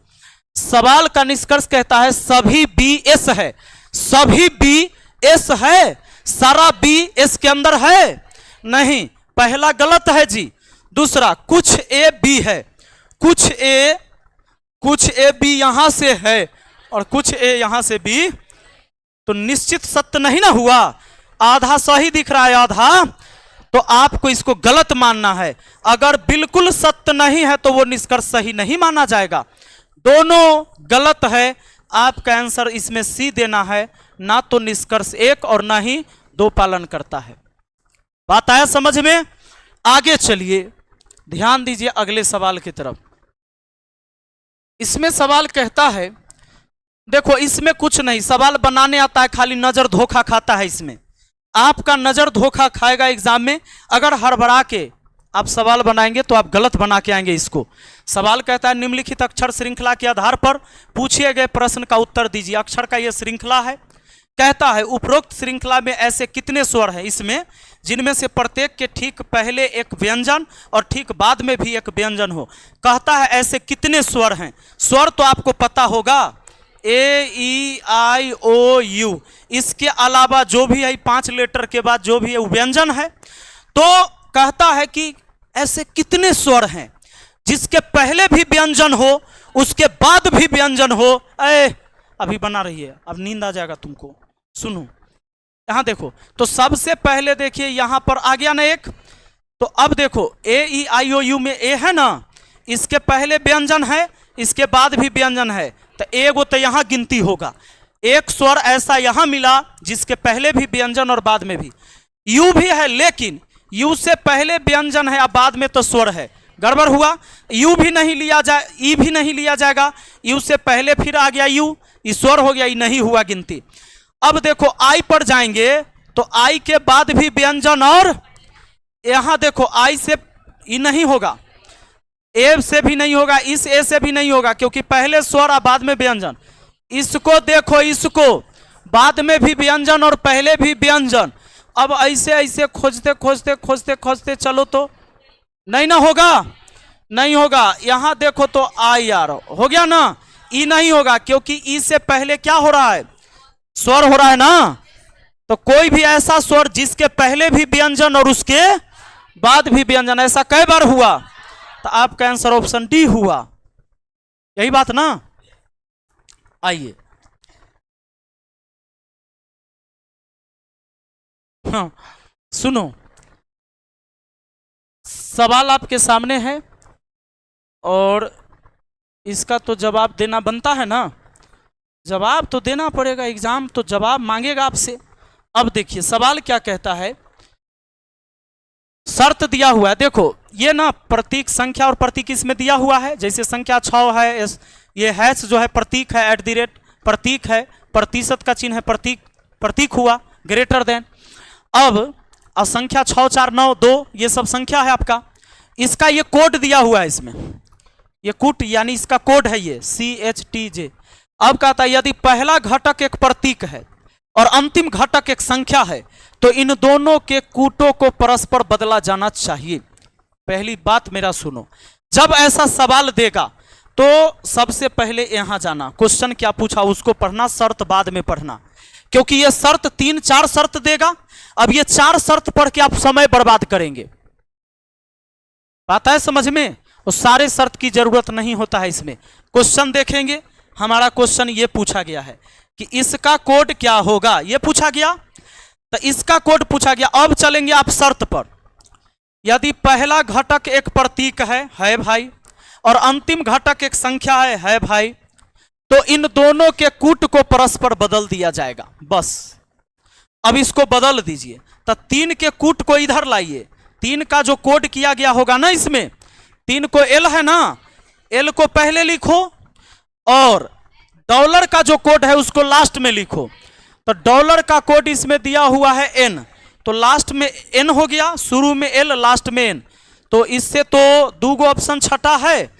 सवाल का निष्कर्ष कहता है सभी BS है, सभी BS है, सारा B S के अंदर है नहीं, पहला गलत है जी। दूसरा कुछ AB है, कुछ A B यहां से है और कुछ A यहां से B, तो निश्चित सत्य नहीं ना हुआ। आधा सही दिख रहा है, आधा, तो आपको इसको गलत मानना है। अगर बिल्कुल सत्य नहीं है तो वो निष्कर्ष सही नहीं माना जाएगा। दोनों गलत है, आपका आंसर इसमें C देना है, ना तो निष्कर्ष 1 और ना ही 2 पालन करता है। बात आया समझ में। आगे चलिए, ध्यान दीजिए अगले सवाल की तरफ। इसमें सवाल कहता है, देखो इसमें कुछ नहीं, सवाल बनाने आता है, खाली नजर धोखा खाता है। इसमें आपका नजर धोखा खाएगा एग्जाम में। अगर हड़बड़ा के आप सवाल बनाएंगे तो आप गलत बना के आएंगे इसको। सवाल कहता है निम्नलिखित अक्षर श्रृंखला के आधार पर पूछे गए प्रश्न का उत्तर दीजिए। अक्षर का यह श्रृंखला है। कहता है उपरोक्त श्रृंखला में ऐसे कितने स्वर हैं इसमें जिनमें से प्रत्येक के ठीक पहले एक व्यंजन और ठीक बाद में भी एक व्यंजन हो। कहता है ऐसे कितने स्वर हैं। स्वर तो आपको पता होगा, A, E, I, O, U, इसके अलावा जो भी है 5 लेटर के बाद जो भी है व्यंजन है। तो कहता है कि ऐसे कितने स्वर हैं जिसके पहले भी व्यंजन हो, उसके बाद भी व्यंजन हो। अभी बना रही है, अब नींद आ जाएगा तुमको। सुनो, यहां देखो, तो सबसे पहले देखिए यहां पर आ गया ना एक, तो अब देखो A, E, I, O, U में A है ना, इसके पहले व्यंजन है, इसके बाद भी व्यंजन है, तो एगो तो यहां गिनती होगा। एक स्वर ऐसा यहां मिला जिसके पहले भी व्यंजन और बाद में भी। U भी है, लेकिन U से पहले व्यंजन है और बाद में तो स्वर है, गड़बड़ हुआ। U भी नहीं लिया जाए, E भी नहीं लिया जाएगा। U से पहले फिर आ गया U, ईश्वर हो गया, ये नहीं हुआ गिनती। अब देखो I पर जाएंगे तो I के बाद भी व्यंजन, और यहां देखो I से ये नहीं होगा, A से भी नहीं होगा, इस A से भी नहीं होगा, क्योंकि पहले स्वर और बाद में व्यंजन। इसको देखो, इसको बाद में भी व्यंजन और पहले भी व्यंजन। अब ऐसे ऐसे खोजते खोजते खोजते खोजते चलो तो नहीं ना होगा, नहीं होगा। यहां देखो तो I यार हो गया ना, ई नहीं होगा क्योंकि ई से पहले क्या हो रहा है, स्वर हो रहा है ना। तो कोई भी ऐसा स्वर जिसके पहले भी व्यंजन और उसके बाद भी व्यंजन, ऐसा कई बार हुआ, तो आपका आंसर ऑप्शन डी हुआ। यही बात ना। आइए, हाँ सुनो, सवाल आपके सामने है और इसका तो जवाब देना बनता है ना, जवाब तो देना पड़ेगा, एग्जाम तो जवाब मांगेगा आपसे। अब देखिए सवाल क्या कहता है, शर्त दिया हुआ है। देखो ये ना प्रतीक संख्या और प्रतीक इसमें दिया हुआ है, जैसे संख्या 6 है, ये हैश जो है प्रतीक है, @ प्रतीक है, प्रतिशत का चिन्ह है प्रतीक, प्रतीक हुआ ग्रेटर देन। अब संख्या 6, 4, 9, 2 ये सब संख्या है आपका, इसका ये कोड दिया हुआ है इसमें, ये कूट यानी इसका कोड है ये CHTJ। अब कहता है यदि पहला घटक एक प्रतीक है और अंतिम घटक एक संख्या है तो इन दोनों के कूटों को परस्पर बदला जाना चाहिए। पहली बात मेरा सुनो, जब ऐसा सवाल देगा तो सबसे पहले यहां जाना, क्वेश्चन क्या पूछा उसको पढ़ना, शर्त बाद में पढ़ना। क्योंकि ये शर्त 3-4 शर्त देगा। अब ये 4 शर्त पढ़ के आप समय बर्बाद करेंगे। बात है समझ में? वो सारे शर्त की जरूरत नहीं होता है इसमें। क्वेश्चन देखेंगे, हमारा क्वेश्चन ये पूछा गया है कि इसका कोड क्या होगा, ये पूछा गया, तो इसका कोड पूछा गया। अब चलेंगे आप शर्त पर। यदि पहला घटक एक प्रतीक है भाई, और अंतिम घटक एक संख्या है भाई, तो इन दोनों के कूट को परस्पर बदल दिया जाएगा। बस अब इसको बदल दीजिए, तो 3 के कूट को इधर लाइए। 3 का जो कोड किया गया होगा ना, इसमें 3 को एल है ना, एल को पहले लिखो और डॉलर का जो कोड है उसको लास्ट में लिखो। तो डॉलर का कोड इसमें दिया हुआ है एन, तो लास्ट में एन हो गया, शुरू में एल लास्ट में एन। तो इससे तो 2 गो ऑप्शन छटा है,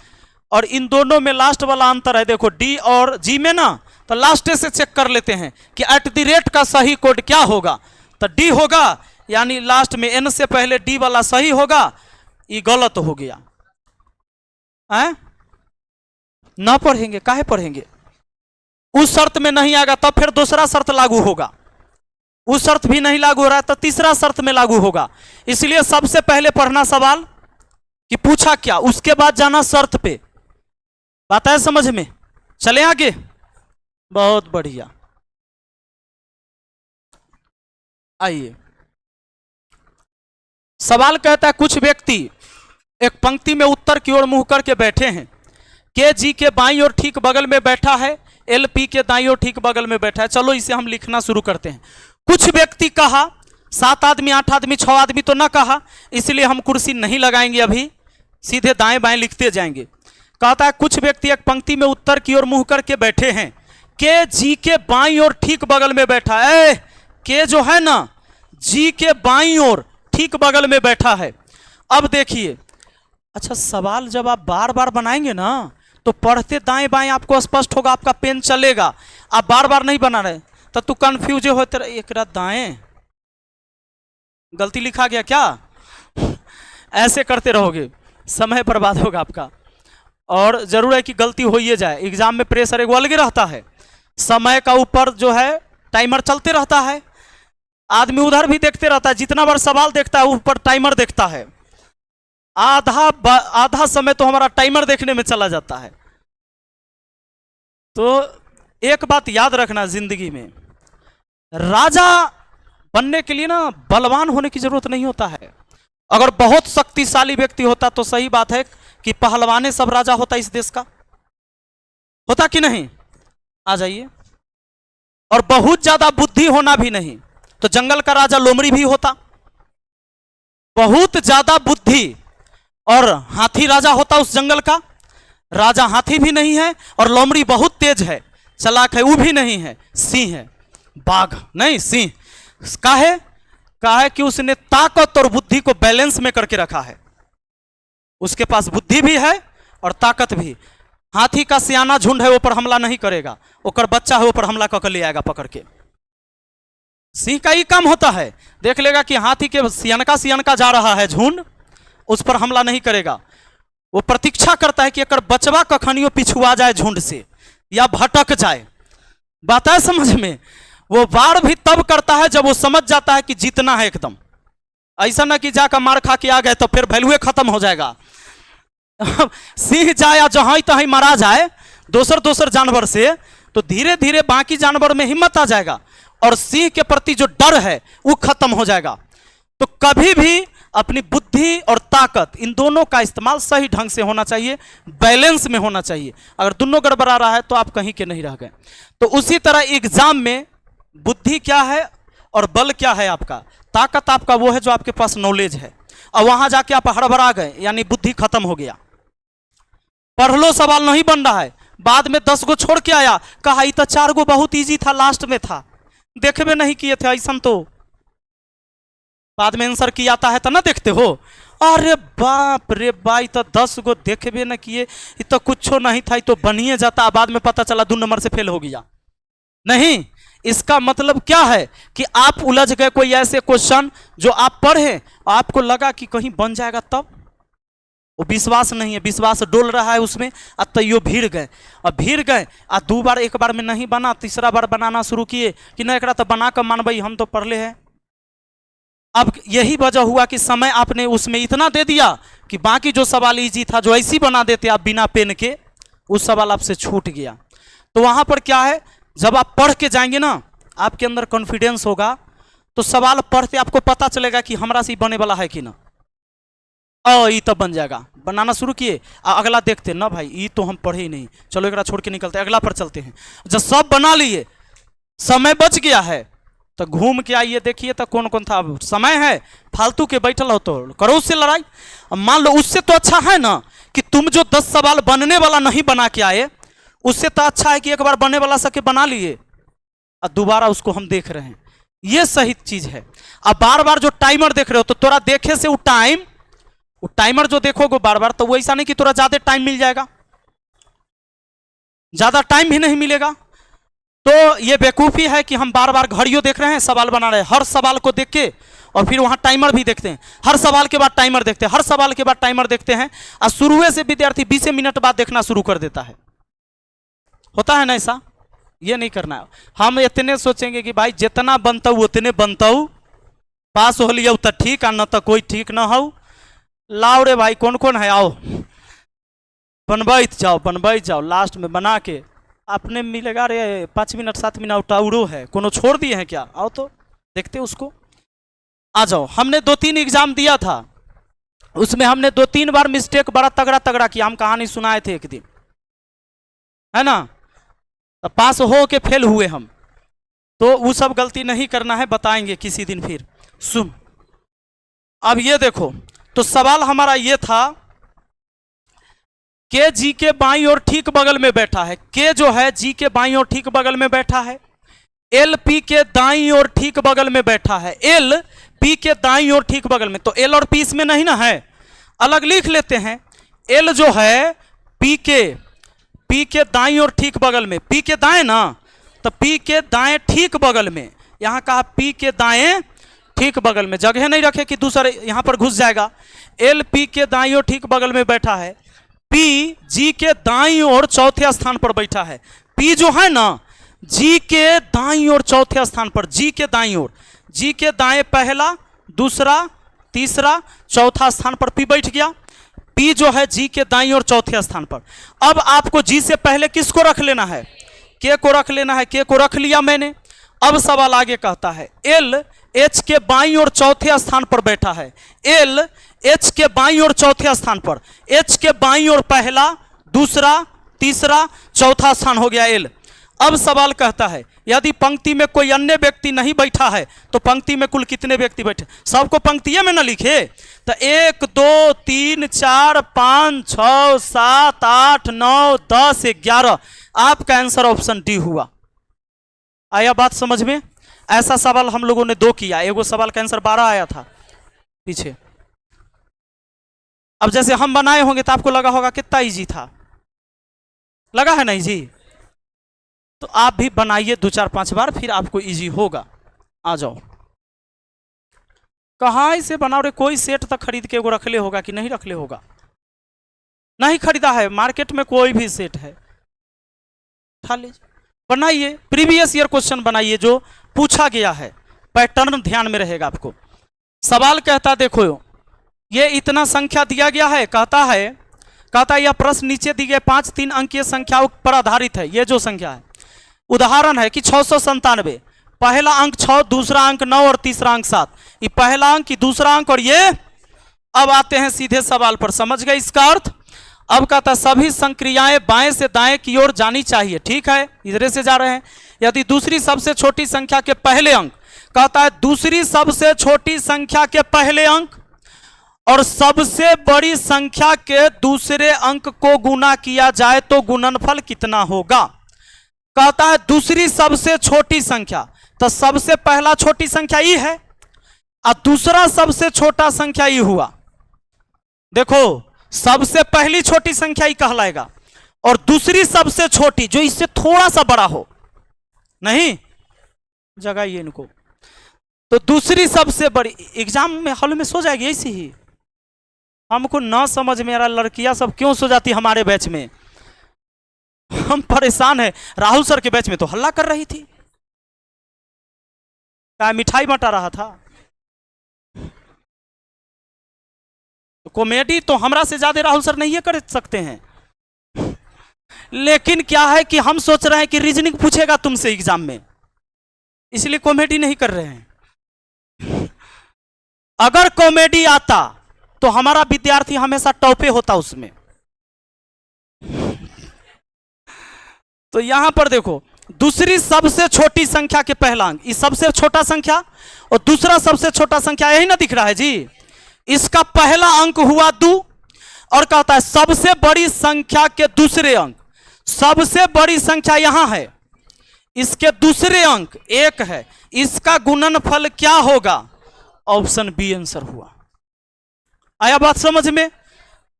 और इन दोनों में लास्ट वाला अंतर है। देखो डी और जी में ना, तो लास्ट से चेक कर लेते हैं कि @ का सही कोड क्या होगा। तो डी होगा, यानी लास्ट में एन से पहले डी वाला सही होगा। ये गलत हो गया है, ना पढ़ेंगे, काहे पढ़ेंगे? उस शर्त में नहीं आएगा तब फिर दूसरा शर्त लागू होगा। उस शर्त भी नहीं लागू हो रहा है तो तीसरा शर्त में लागू होगा। इसलिए सबसे पहले पढ़ना सवाल कि पूछा क्या, उसके बाद जाना शर्त पे। बात है समझ में? चले आगे, बहुत बढ़िया। आइए, सवाल कहता है कुछ व्यक्ति एक पंक्ति में उत्तर की ओर मुंह करके बैठे हैं। के जी के बाईं ओर ठीक बगल में बैठा है, एल पी के दाईं ओर ठीक बगल में बैठा है। चलो इसे हम लिखना शुरू करते हैं। कुछ व्यक्ति कहा, 7 आदमी, 8 आदमी, 6 आदमी तो ना कहा, इसलिए हम कुर्सी नहीं लगाएंगे, अभी सीधे दाएं बाएं लिखते जाएंगे। कहता है कुछ व्यक्ति एक पंक्ति में उत्तर की ओर मुंह करके बैठे हैं। के जी के बाईं ओर ठीक बगल में बैठा है। के जो है ना, जी के बाईं ओर ठीक बगल में बैठा है। अब देखिए, अच्छा सवाल जब आप बार बार बनाएंगे ना, तो पढ़ते दाएं बाएं आपको स्पष्ट होगा, आपका पेन चलेगा। आप बार बार नहीं बना रहे तो तू कंफ्यूज होते रहे, एक दाएं गलती लिखा गया क्या, ऐसे करते रहोगे, समय बर्बाद होगा आपका। और जरूर है कि गलती हो ही जाए, एग्जाम में प्रेशर एक अलग रहता है, समय का ऊपर जो है टाइमर चलते रहता है। आदमी उधर भी देखते रहता है, जितना बार सवाल देखता है ऊपर टाइमर देखता है। आधा समय तो हमारा टाइमर देखने में चला जाता है। तो एक बात याद रखना जिंदगी में, राजा बनने के लिए ना बलवान होने की जरूरत नहीं होता है। अगर बहुत शक्तिशाली व्यक्ति होता तो सही बात है कि पहलवाने सब राजा होता इस देश का, होता कि नहीं? आ जाइए। और बहुत ज्यादा बुद्धि होना भी नहीं तो जंगल का राजा लोमड़ी भी होता। बहुत ज्यादा बुद्धि और हाथी राजा होता उस जंगल का। राजा हाथी भी नहीं है और लोमड़ी बहुत तेज है, चालाक है, वो भी नहीं है, सिंह है, बाघ नहीं सिंह। काहे कि उसने ताकत और बुद्धि को बैलेंस में करके रखा है। उसके पास बुद्धि भी है और ताकत भी। हाथी का सियाना झुंड है, वो पर हमला नहीं करेगा, ओकर बच्चा है वो पर हमला करके ले आएगा पकड़ के। सिंह का ही काम होता है, देख लेगा कि हाथी के सियानका जा रहा है झुंड, उस पर हमला नहीं करेगा। वो प्रतीक्षा करता है कि अगर बचवा कखनियों पिछुआ जाए झुंड से या भटक जाए। बात है समझ में? वो वार भी तब करता है जब वो समझ जाता है कि जीतना है एकदम। ऐसा ना कि जाकर मार खा के आ गए तो फिर वैल्यू खत्म हो जाएगा। सिंह जाए या जहां तहां मारा जाए दोसर जानवर से, तो धीरे धीरे बाकी जानवर में हिम्मत आ जाएगा और सिंह के प्रति जो डर है वो खत्म हो जाएगा। तो कभी भी अपनी बुद्धि और ताकत इन दोनों का इस्तेमाल सही ढंग से होना चाहिए, बैलेंस में होना चाहिए। अगर दोनों गड़बड़ा रहा है तो आप कहीं के नहीं रह गए। तो उसी तरह एग्जाम में बुद्धि क्या है और बल क्या है आपका। ताकत आपका वो है जो आपके पास नॉलेज है, और वहां जाके आप हड़बड़ा गए यानी बुद्धि खत्म हो गया। पढ़ लो सवाल नहीं बन रहा है, बाद में 10 गो छोड़ के आया, कहा ये तो 4 गो बहुत इजी था, लास्ट में था, देखे में नहीं किए थे, ऐसा तो बाद में आंसर किया आता है तो ना देखते हो। अरे बाप रे भाई, तो 10 गो देखे न किए, ये तो कुछ नहीं था, ये तो बनिए जाता, बाद में पता चला 2 नंबर से फेल हो गया। नहीं, इसका मतलब क्या है कि आप उलझ गए कोई ऐसे क्वेश्चन जो आप पढ़े, आपको लगा कि कहीं बन जाएगा, तब वो विश्वास नहीं है, विश्वास डोल रहा है उसमें। और तैयो भीड़ गए, और भीड़ गए और 2 बार 1 बार में नहीं बना, तीसरा बार बनाना शुरू किए कि नहीं एकरा तो बना कर मानबई, हम तो पढ़ले हैं। अब यही वजह हुआ कि समय आपने उसमें इतना दे दिया कि बाकी जो सवाल इजी था, जो ऐसी बना देते आप बिना पेन के, उस सवाल आपसे छूट गया। तो वहाँ पर क्या है, जब आप पढ़ के जाएंगे ना, आपके अंदर कॉन्फिडेंस होगा, तो सवाल पढ़ते आपको पता चलेगा कि हमरा से बने वाला है कि ना। ये तब बन जाएगा। बनाना शुरू किए, अगला देखते ना भाई ये तो हम पढ़े ही नहीं, चलो एक छोड़ के निकलते, अगला पर चलते हैं। जब सब बना लिए, समय बच गया है, तो घूम के आइए देखिए तो कौन कौन था। समय है फालतू के बैठल हो तो करो उससे लड़ाई। अब मान लो उससे तो अच्छा है ना कि तुम जो 10 सवाल बनने वाला नहीं बना के आए, उससे तो अच्छा है कि एक बार बनने वाला सके बना लिए और दोबारा उसको हम देख रहे हैं। ये सही चीज है। अब बार बार जो टाइमर देख रहे हो, तो तोरा देखे से वो टाइमर जो देखोगे बार बार, तो वो ऐसा नहीं कि तोरा ज्यादा टाइम मिल जाएगा, ज्यादा टाइम भी नहीं मिलेगा। तो ये बेवकूफ़ी है कि हम बार बार घड़ियों देख रहे हैं, सवाल बना रहे हैं, हर सवाल को देख के, और फिर वहाँ टाइमर भी देखते हैं, हर सवाल के बाद टाइमर देखते हैं, हर सवाल के बाद टाइमर देखते हैं, और शुरू से विद्यार्थी 20 मिनट बाद देखना शुरू कर देता है। होता है ना ऐसा? ये नहीं करना है। हम इतने सोचेंगे कि भाई जितना बनता उतने बनता, पास हो लिया तो ठीक, न तो कोई ठीक ना हो। लाओ रे भाई, कौन कौन है, आओ बनबैत जाओ, लास्ट में बना के अपने मिलेगा रे 5 मिनट 7 मिनट आउरो है, कोनो छोड़ दिए हैं क्या? आओ तो देखते उसको, आ जाओ। हमने 2-3 एग्जाम दिया था, उसमें हमने 2-3 बार मिस्टेक बड़ा तगड़ा किया। हम कहानी सुनाए थे एक दिन, है ना, तो पास हो के फेल हुए हम। तो वो सब गलती नहीं करना है, बताएंगे किसी दिन फिर। सुन, अब ये देखो, तो सवाल हमारा ये था, के जी के बाईं ओर ठीक बगल में बैठा है। के जो है जी के बाईं ओर ठीक बगल में बैठा है। एल पी के दाईं ओर ठीक बगल में बैठा है। एल पी के दाईं ओर ठीक बगल में, तो एल और पी इसमें नहीं ना है, अलग लिख लेते हैं। एल जो है पी के दाईं ओर ठीक बगल में, पी के दाएं ना, तो पी के दाएं ठीक बगल में। यहां कहा पी के दाएं ठीक बगल में, जगह नहीं रखे कि दूसरे यहां पर घुस जाएगा। एल पी के दाईं ओर ठीक बगल में बैठा है। पी जी के दाईं ओर चौथे स्थान पर बैठा है। पी जो है ना जी के दाईं ओर चौथे स्थान पर, जी के दाईं ओर, जी के दाएं पहला, दूसरा, तीसरा, चौथा स्थान पर पी बैठ गया। पी जो है जी के दाईं ओर चौथे स्थान पर। अब आपको जी से पहले किसको रख लेना है? के को रख लेना है। के को रख लिया मैंने। अब सवाल आगे कहता है, एल एच के बाईं ओर चौथे स्थान पर बैठा है। एल एच के बाईं ओर चौथे स्थान पर, एच के बाईं ओर पहला, दूसरा, तीसरा, चौथा स्थान हो गया एल। अब सवाल कहता है, यदि पंक्ति में कोई अन्य व्यक्ति नहीं बैठा है तो पंक्ति में कुल कितने व्यक्ति बैठे? सबको पंक्तिये में न लिखे, तो 1 2 3 4 5 6 7 8 9 10 11। आपका आंसर ऑप्शन डी हुआ। आया बात समझ में? ऐसा सवाल हम लोगों ने 2 किया, एगो सवाल का आंसर 12 आया था पीछे। अब जैसे हम बनाए होंगे तो आपको लगा होगा कितना इजी था, लगा है ना इजी? तो आप भी बनाइए 2-4-5 बार, फिर आपको इजी होगा। आ जाओ। कहाँ से बनाओ रे? कोई सेट तक खरीद के एगो रखले होगा कि नहीं रखले होगा? नहीं खरीदा है, मार्केट में कोई भी सेट है, उठा लीजिए, बनाइए। प्रीवियस ईयर क्वेश्चन बनाइए जो पूछा गया है, पैटर्न ध्यान में रहेगा आपको। सवाल कहता देखो, ये इतना संख्या दिया गया है, कहता है यह प्रश्न नीचे दी गए 5 3 अंकीय संख्याओं पर आधारित है। ये जो संख्या है, उदाहरण है कि 697, पहला अंक 6, दूसरा अंक 9 और तीसरा अंक 7। ये पहला अंक, ये दूसरा अंक और ये। अब आते हैं सीधे सवाल पर, समझ गए इसका अर्थ? अब कहता सभी संक्रियाएं बाएं से दाएं की ओर जानी चाहिए। ठीक है, इधर से जा रहे हैं। यदि दूसरी सबसे छोटी संख्या के पहले अंक, कहता है दूसरी सबसे छोटी संख्या के पहले अंक और सबसे बड़ी संख्या के दूसरे अंक को गुना किया जाए तो गुणनफल कितना होगा? कहता है दूसरी सबसे छोटी संख्या, तो सबसे पहला छोटी संख्या ई है और दूसरा सबसे छोटा संख्या ई हुआ। देखो, सबसे पहली छोटी संख्या ई कहलाएगा और दूसरी सबसे छोटी जो इससे थोड़ा सा बड़ा हो, नहीं जगाइए इनको, तो दूसरी सबसे बड़ी। एग्जाम में हॉल में सो जाएगी ऐसी ही, हमको ना समझ में आ रहा लड़कियां सब क्यों सो जाती हमारे बैच में, हम परेशान है। राहुल सर के बैच में तो हल्ला कर रही थी, क्या मिठाई बंटा रहा था। कॉमेडी तो हमरा से ज्यादा राहुल सर नहीं कर सकते हैं, लेकिन क्या है कि हम सोच रहे हैं कि रीजनिंग पूछेगा तुमसे एग्जाम में, इसलिए कॉमेडी नहीं कर रहे हैं। अगर कॉमेडी आता तो हमारा विद्यार्थी हमेशा टॉपे होता उसमें। तो यहां पर देखो, दूसरी सबसे छोटी संख्या के पहला अंक, इस सबसे छोटा संख्या और दूसरा सबसे छोटा संख्या यही ना दिख रहा है जी। इसका पहला अंक हुआ 2 और कहता है सबसे बड़ी संख्या के दूसरे अंक, सबसे बड़ी संख्या यहां है, इसके दूसरे अंक 1 है, इसका गुणनफल क्या होगा? ऑप्शन बी आंसर हुआ। आया बात समझ में?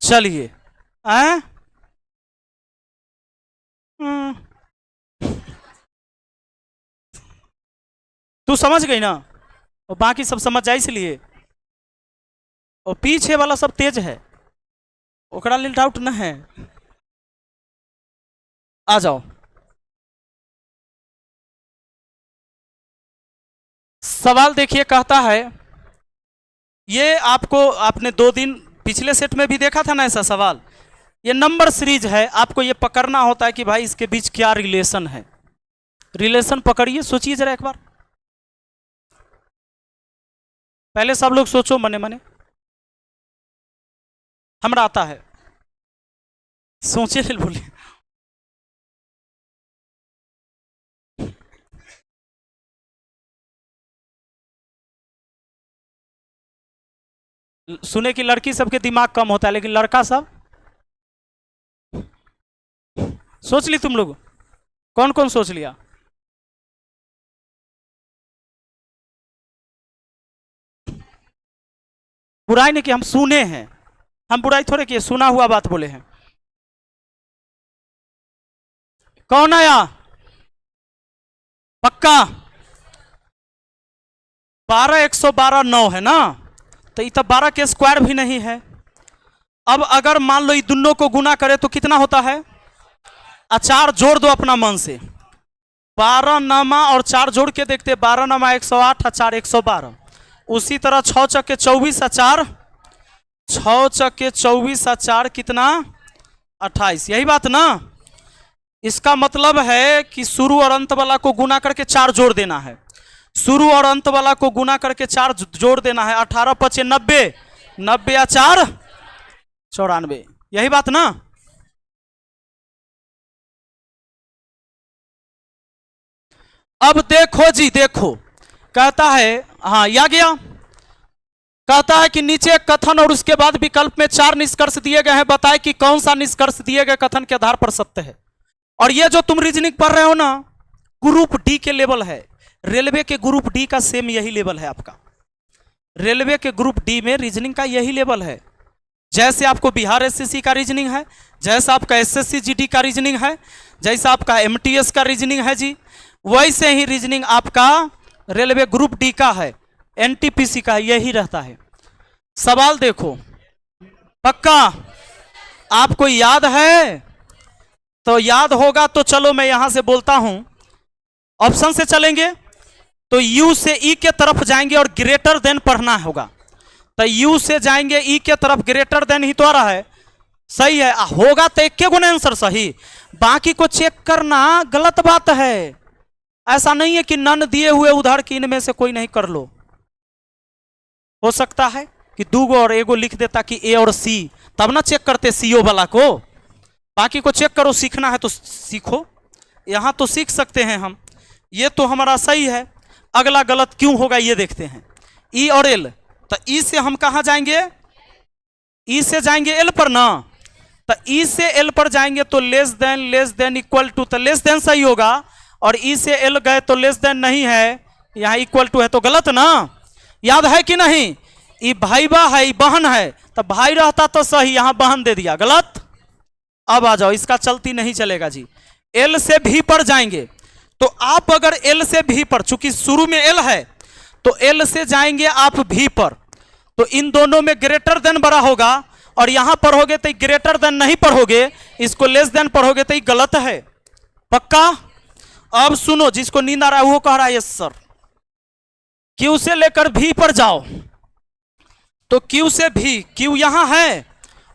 चलिए तू समझ गई ना, और बाकी सब समझ जाए, इसलिए और पीछे वाला सब तेज है, ओकरा लिए डाउट न है। आ जाओ, सवाल देखिए, कहता है ये आपको, आपने 2 दिन पिछले सेट में भी देखा था ना ऐसा सवाल। ये नंबर सीरीज है, आपको ये पकड़ना होता है कि भाई इसके बीच क्या रिलेशन है। रिलेशन पकड़िए, सोचिए जरा एक बार, पहले सब लोग सोचो मने मने, हमरा आता है, सोचे ले बोले। सुने कि लड़की सबके दिमाग कम होता है, लेकिन लड़का सब सोच ली तुम लोग? कौन कौन सोच लिया? बुराई नहीं कि हम सुने हैं, हम बुराई थोड़े किए, सुना हुआ बात बोले हैं। कौन आया? पक्का 12 112 9 है ना, तो ये तो 12 के स्क्वायर भी नहीं है। अब अगर मान लो ये दोनों को गुना करे तो कितना होता है? 4 जोड़ दो अपना मन से, 12 नमा और 4 जोड़ के देखते, 12 नमा 108 और 4 112। उसी तरह 6 चक्के 24 और 4, 6 चक्के 24 और 4 कितना? 28। यही बात ना? इसका मतलब है कि शुरू और अंत वाला को गुना करके 4 जोड़ देना है, शुरू और अंत वाला को गुना करके 4 जोड़ देना है। 18 × 5 = 90, 90 या 4 94। यही बात ना? अब देखो जी, देखो कहता है, हाँ या गया, कहता है कि नीचे कथन और उसके बाद विकल्प में 4 निष्कर्ष दिए गए हैं, बताए कि कौन सा निष्कर्ष दिए गए कथन के आधार पर सत्य है। और ये जो तुम रीजनिंग पढ़ रहे हो ना, ग्रुप डी के लेवल है, रेलवे के ग्रुप डी का सेम यही लेवल है आपका। रेलवे के ग्रुप डी में रीजनिंग का यही लेवल है। जैसे आपको बिहार एसएससी का रीजनिंग है, जैसा आपका एसएससी जीडी का रीजनिंग है, जैसा आपका एमटीएस का रीजनिंग है जी, वैसे ही रीजनिंग आपका रेलवे ग्रुप डी का है, एनटीपीसी का यही रहता है। सवाल देखो, पक्का आपको याद है? तो याद होगा तो चलो मैं यहां से बोलता हूं, ऑप्शन से चलेंगे तो यू से ई के तरफ जाएंगे और ग्रेटर देन पढ़ना होगा। तो यू से जाएंगे ई के तरफ, ग्रेटर देन ही तो आ रहा है, सही है। होगा तो एक के गुना आंसर सही, बाकी को चेक करना गलत बात है। ऐसा नहीं है कि नन दिए हुए उधर की इनमें से कोई नहीं कर लो। हो सकता है कि 2 और एगो लिख देता कि ए और सी, तब ना चेक करते सीओ वाला को। बाकी को चेक करो, सीखना है तो सीखो, यहां तो सीख सकते हैं हम। ये तो हमारा सही है, अगला गलत क्यों होगा ये देखते हैं। ई और एल, तो ई से हम कहां जाएंगे? ई से जाएंगे एल पर ना, तो ई से एल पर जाएंगे तो लेस देन इक्वल टू, तो लेस देन सही होगा। और ई से एल गए तो लेस देन नहीं है, यहां इक्वल टू है तो गलत ना। याद है कि नहीं? ई भाई बा है, ई बहन है, तो भाई रहता तो सही, यहां बहन दे दिया, गलत। अब आ जाओ, इसका चलती नहीं चलेगा जी। एल से भी पर जाएंगे तो आप अगर एल से भी पर, चूंकि शुरू में एल है तो एल से जाएंगे आप भी पर, तो इन दोनों में ग्रेटर देन बड़ा होगा और यहां पढ़ोगे तो ग्रेटर देन नहीं पढ़ोगे, इसको लेस देन पढ़ोगे तो गलत है। पक्का? अब सुनो, जिसको नींद आ रहा है वो कह रहा है यस सर। क्यू से लेकर भी पर जाओ, तो क्यू से भी, क्यू यहां है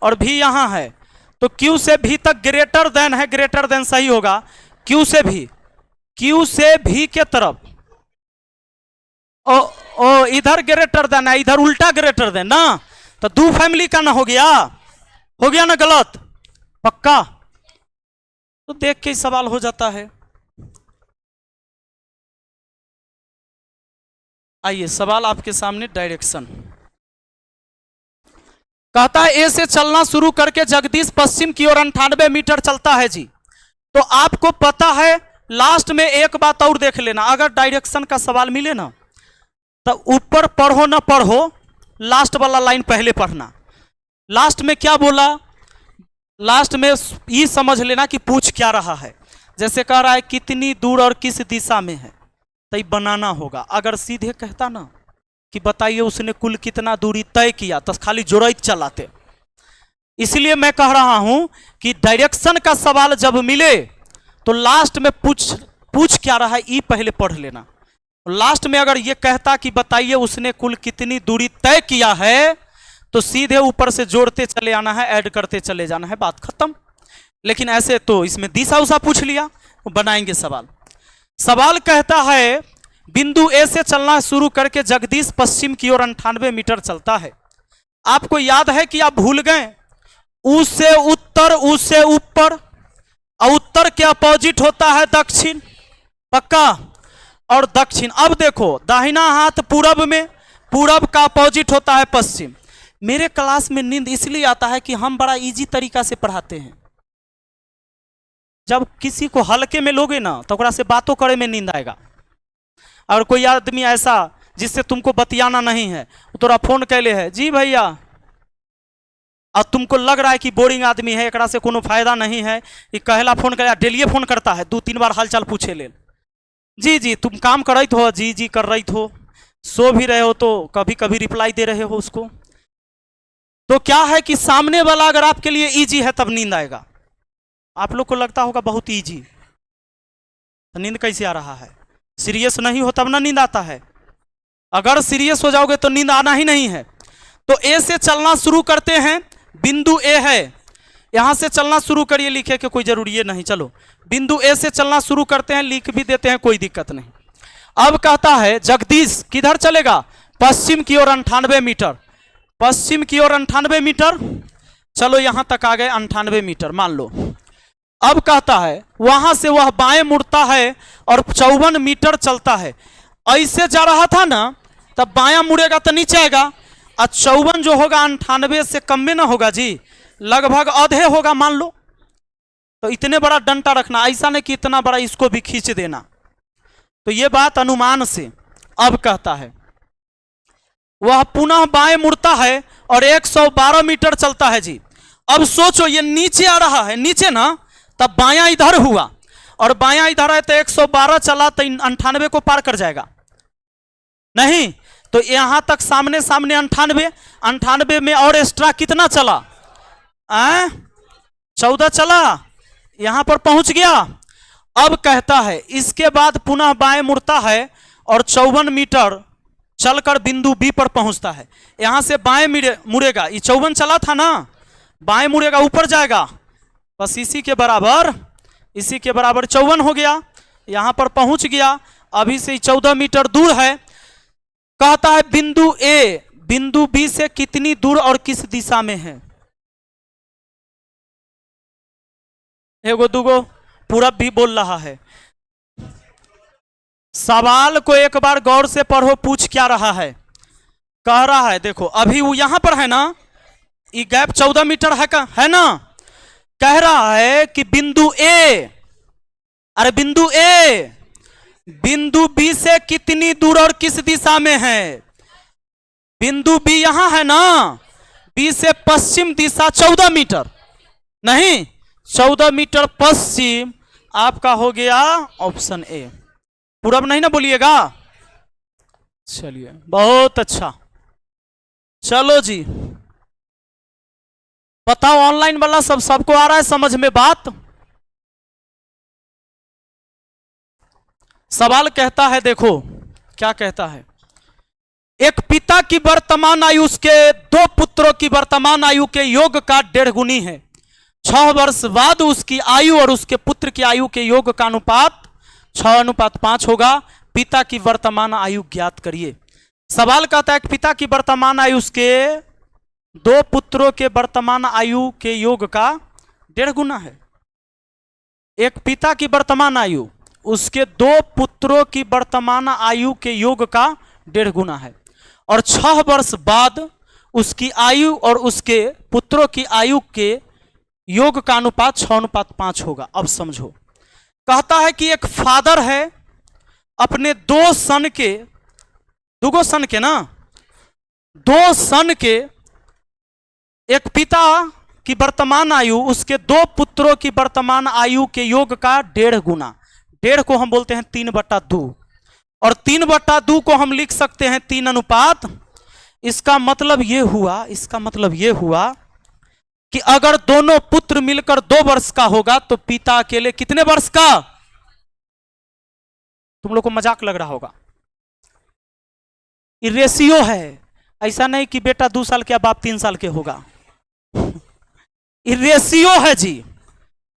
और भी यहां है, तो क्यू से भी तक ग्रेटर देन है, ग्रेटर देन सही होगा। क्यू से भी, क्यू से भी के तरफ, ओ इधर ग्रेटर देन है, इधर उल्टा ग्रेटर देन ना, तो दो फैमिली का ना हो गया ना गलत? पक्का? तो देख के सवाल हो जाता है। आइए सवाल आपके सामने, डायरेक्शन कहता है ए से चलना शुरू करके जगदीश पश्चिम की ओर 98 मीटर चलता है जी। तो आपको पता है, लास्ट में एक बात और देख लेना, अगर डायरेक्शन का सवाल मिले ना तो ऊपर पढ़ो ना पढ़ो, लास्ट वाला लाइन पहले पढ़ना। लास्ट में क्या बोला? लास्ट में ये समझ लेना कि पूछ क्या रहा है। जैसे कह रहा है कितनी दूर और किस दिशा में है, तो ये बनाना होगा। अगर सीधे कहता ना कि बताइए उसने कुल कितना दूरी तय किया, तो खाली जोड़ित चलाते। इसलिए मैं कह रहा हूं कि डायरेक्शन का सवाल जब मिले तो लास्ट में पूछ क्या रहा है ये पहले पढ़ लेना। लास्ट में अगर ये कहता कि बताइए उसने कुल कितनी दूरी तय किया है, तो सीधे ऊपर से जोड़ते चले आना है, ऐड करते चले जाना है, बात खत्म। लेकिन ऐसे तो इसमें दिशा उसा पूछ लिया, तो बनाएंगे सवाल। सवाल कहता है बिंदु ए से चलना शुरू करके जगदीश पश्चिम की ओर 98 मीटर चलता है। आपको याद है कि आप भूल गए, ऊ से उत्तर, ऊ से ऊपर, और उत्तर के अपोजिट होता है दक्षिण। पक्का? और दक्षिण, अब देखो दाहिना हाथ पूरब में, पूरब का अपोजिट होता है पश्चिम। मेरे क्लास में नींद इसलिए आता है कि हम बड़ा इजी तरीका से पढ़ाते हैं। जब किसी को हल्के में लोगे ना तो ओकरा से बातों करे में नींद आएगा। और कोई आदमी ऐसा जिससे तुमको बतियाना नहीं है, तोरा फोन कैले है जी भैया, और तुमको लग रहा है कि बोरिंग आदमी है, एकरा से कोनो फायदा नहीं है, ये कहला फोन कर, डेलिए फोन करता है, 2-3 बार हालचाल पूछे ले, जी जी तुम काम कर रही हो, जी जी कर रही हो, सो भी रहे हो तो कभी कभी रिप्लाई दे रहे हो उसको। तो क्या है कि सामने वाला अगर आपके लिए इजी है तब नींद आएगा। आप लोग को लगता होगा बहुत इजी, तो नींद कैसे आ रहा है? सीरियस नहीं हो तब ना नींद आता है। अगर सीरियस हो जाओगे तो नींद आना ही नहीं है। तो ए से चलना शुरू करते हैं, बिंदु ए है, यहां से चलना शुरू करिए, लिखे कि कोई जरूरी है नहीं, चलो बिंदु ए से चलना शुरू करते हैं, लिख भी देते हैं, कोई दिक्कत नहीं। अब कहता है जगदीश किधर चलेगा? पश्चिम की ओर 98 मीटर, पश्चिम की ओर 98 मीटर, चलो यहां तक आ गए 98 मीटर मान लो। अब कहता है वहां से वह बाएं मुड़ता है और 54 मीटर चलता है। ऐसे जा रहा था ना, तब बायां मुड़ेगा तो नीचे आएगा, और 54 जो होगा 98 से कम में ना होगा जी, लगभग आधे होगा मान लो। तो इतने बड़ा डंटा रखना, ऐसा नहीं कि इतना बड़ा इसको भी खींच देना। तो ये बात अनुमान से। अब कहता है वह पुनः बाएं मुड़ता है और 112 मीटर चलता है जी। अब सोचो ये नीचे आ रहा है, नीचे ना, तब बायां इधर हुआ और बायां इधर है, तो 112 चला तो 98 को पार कर जाएगा नहीं? तो यहां तक सामने सामने 98 में और एक्स्ट्रा कितना चला? 14 चला, यहां पर पहुंच गया। अब कहता है इसके बाद पुनः बाएं मुड़ता है और 54 मीटर चलकर बिंदु बी पर पहुंचता है। यहां से बाएं मुड़ेगा, ये 54 चला था ना, बाएं मुड़ेगा ऊपर जाएगा, बस इसी के बराबर 54 हो गया, यहां पर पहुंच गया। अभी से 14 मीटर दूर है। कहता है बिंदु ए बिंदु बी से कितनी दूर और किस दिशा में है? एगो दूगो पूरब भी बोल रहा है। सवाल को एक बार गौर से पढ़ो, पूछ क्या रहा है? कह रहा है देखो अभी वो यहां पर है ना, ये गैप 14 मीटर है ना, कह रहा है कि बिंदु ए, अरे बिंदु ए बिंदु बी से कितनी दूर और किस दिशा में है? बिंदु बी यहां है ना, बी से पश्चिम दिशा 14 मीटर, नहीं 14 मीटर पश्चिम आपका हो गया ऑप्शन ए। पूरब नहीं ना बोलिएगा। चलिए बहुत अच्छा, चलो जी। बताओ ऑनलाइन वाला सबको आ रहा है समझ में बात? सवाल कहता है, देखो क्या कहता है, एक पिता की वर्तमान आयु उसके 2 पुत्रों की वर्तमान आयु के योग का 1.5 गुनी है। 6 वर्ष बाद उसकी आयु और उसके पुत्र की आयु के योग का अनुपात 6:5 होगा। पिता की वर्तमान आयु ज्ञात करिए। सवाल कहता है कि पिता की वर्तमान आयु उसके 2 पुत्रों के वर्तमान आयु के योग का 1.5 गुना है। एक पिता की वर्तमान आयु उसके 2 पुत्रों की वर्तमान आयु के योग का 1.5 गुना है, और 6 वर्ष बाद उसकी आयु और उसके पुत्रों की आयु के योग का अनुपात 6:5 होगा। अब समझो, कहता है कि एक फादर है, अपने 2 सन के, 2 सन के ना, 2 सन के, एक पिता की वर्तमान आयु उसके 2 पुत्रों की वर्तमान आयु के योग का 1.5 गुना। 1.5 को हम बोलते हैं 3/2, और 3/2 को हम लिख सकते हैं 3:1। इसका मतलब ये हुआ कि अगर दोनों पुत्र मिलकर 2 वर्ष का होगा तो पिता अकेले कितने वर्ष का? तुम लोग को मजाक लग रहा होगा, ये रेशियो है, ऐसा नहीं कि बेटा 2 साल के बाप 3 साल के होगा। ये रेशियो है जी।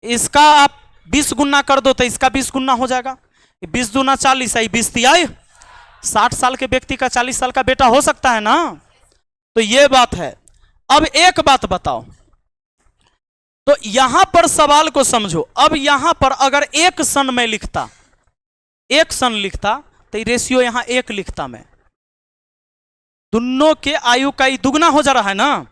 इसका आप 20 गुना कर दो तो इसका 20 गुना हो जाएगा। 20 दूना 40 है, 20 तिहाई 60 साल के व्यक्ति का 40 साल का बेटा हो सकता है ना। तो ये बात है। अब एक बात बताओ, तो यहां पर सवाल को समझो। अब यहां पर अगर 1 सन में लिखता, 1 सन लिखता तो ये रेशियो यहां 1 लिखता मैं, दोनों के आयु का दुगना हो जा रहा है ना।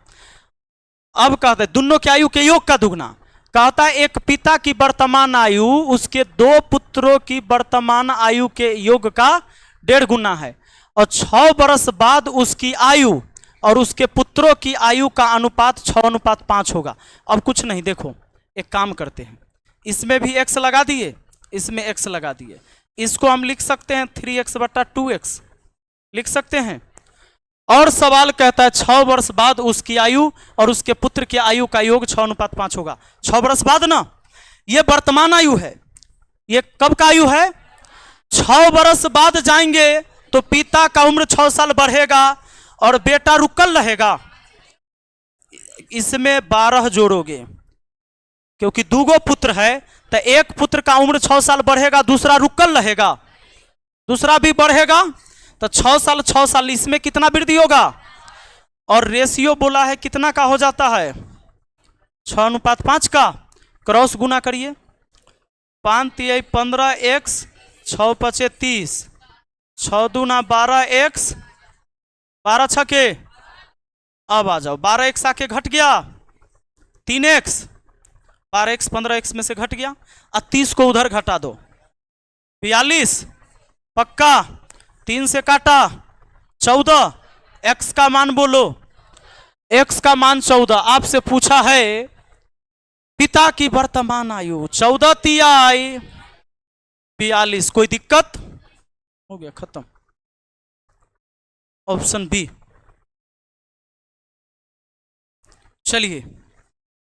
अब कहते हैं दोनों के आयु के योग का दुगना। कहता है एक पिता की वर्तमान आयु उसके 2 पुत्रों की वर्तमान आयु के योग का 1.5 गुना है, और 6 वर्ष बाद उसकी आयु और उसके पुत्रों की आयु का अनुपात 6:5 होगा। अब कुछ नहीं, देखो एक काम करते हैं, इसमें भी x लगा दिए, इसमें x लगा दिए, इसको हम लिख सकते हैं 3x/2x लिख सकते हैं। और सवाल कहता है 6 वर्ष बाद उसकी आयु और उसके पुत्र की आयु का योग 6:5 होगा। 6 वर्ष बाद ना, ये वर्तमान आयु है, ये कब का आयु है? 6 वर्ष बाद जाएंगे तो पिता का उम्र 6 साल बढ़ेगा और बेटा रुकल रहेगा। इसमें 12 जोड़ोगे, क्योंकि 2 पुत्र है तो एक पुत्र का उम्र 6 साल बढ़ेगा, दूसरा रुकल रहेगा, दूसरा भी बढ़ेगा, तो 6 साल 6 साल, इसमें कितना वृद्धि होगा? और रेशियो बोला है कितना का हो जाता है? 6:5 का। क्रॉस गुना करिए, 5 तिहाई 15x, 6 पचे 30, 6 दूना 12x, 12 छके, अब आ जाओ 12x आके घट गया 3x, 12x 15x में से घट गया, और 30 को उधर घटा दो 42 पक्का, 3 से काटा 14, x का मान बोलो, x का मान 14। आपसे पूछा है पिता की वर्तमान आयु 14 तिहाई 42, कोई दिक्कत? हो गया खत्म। Option B. चलिए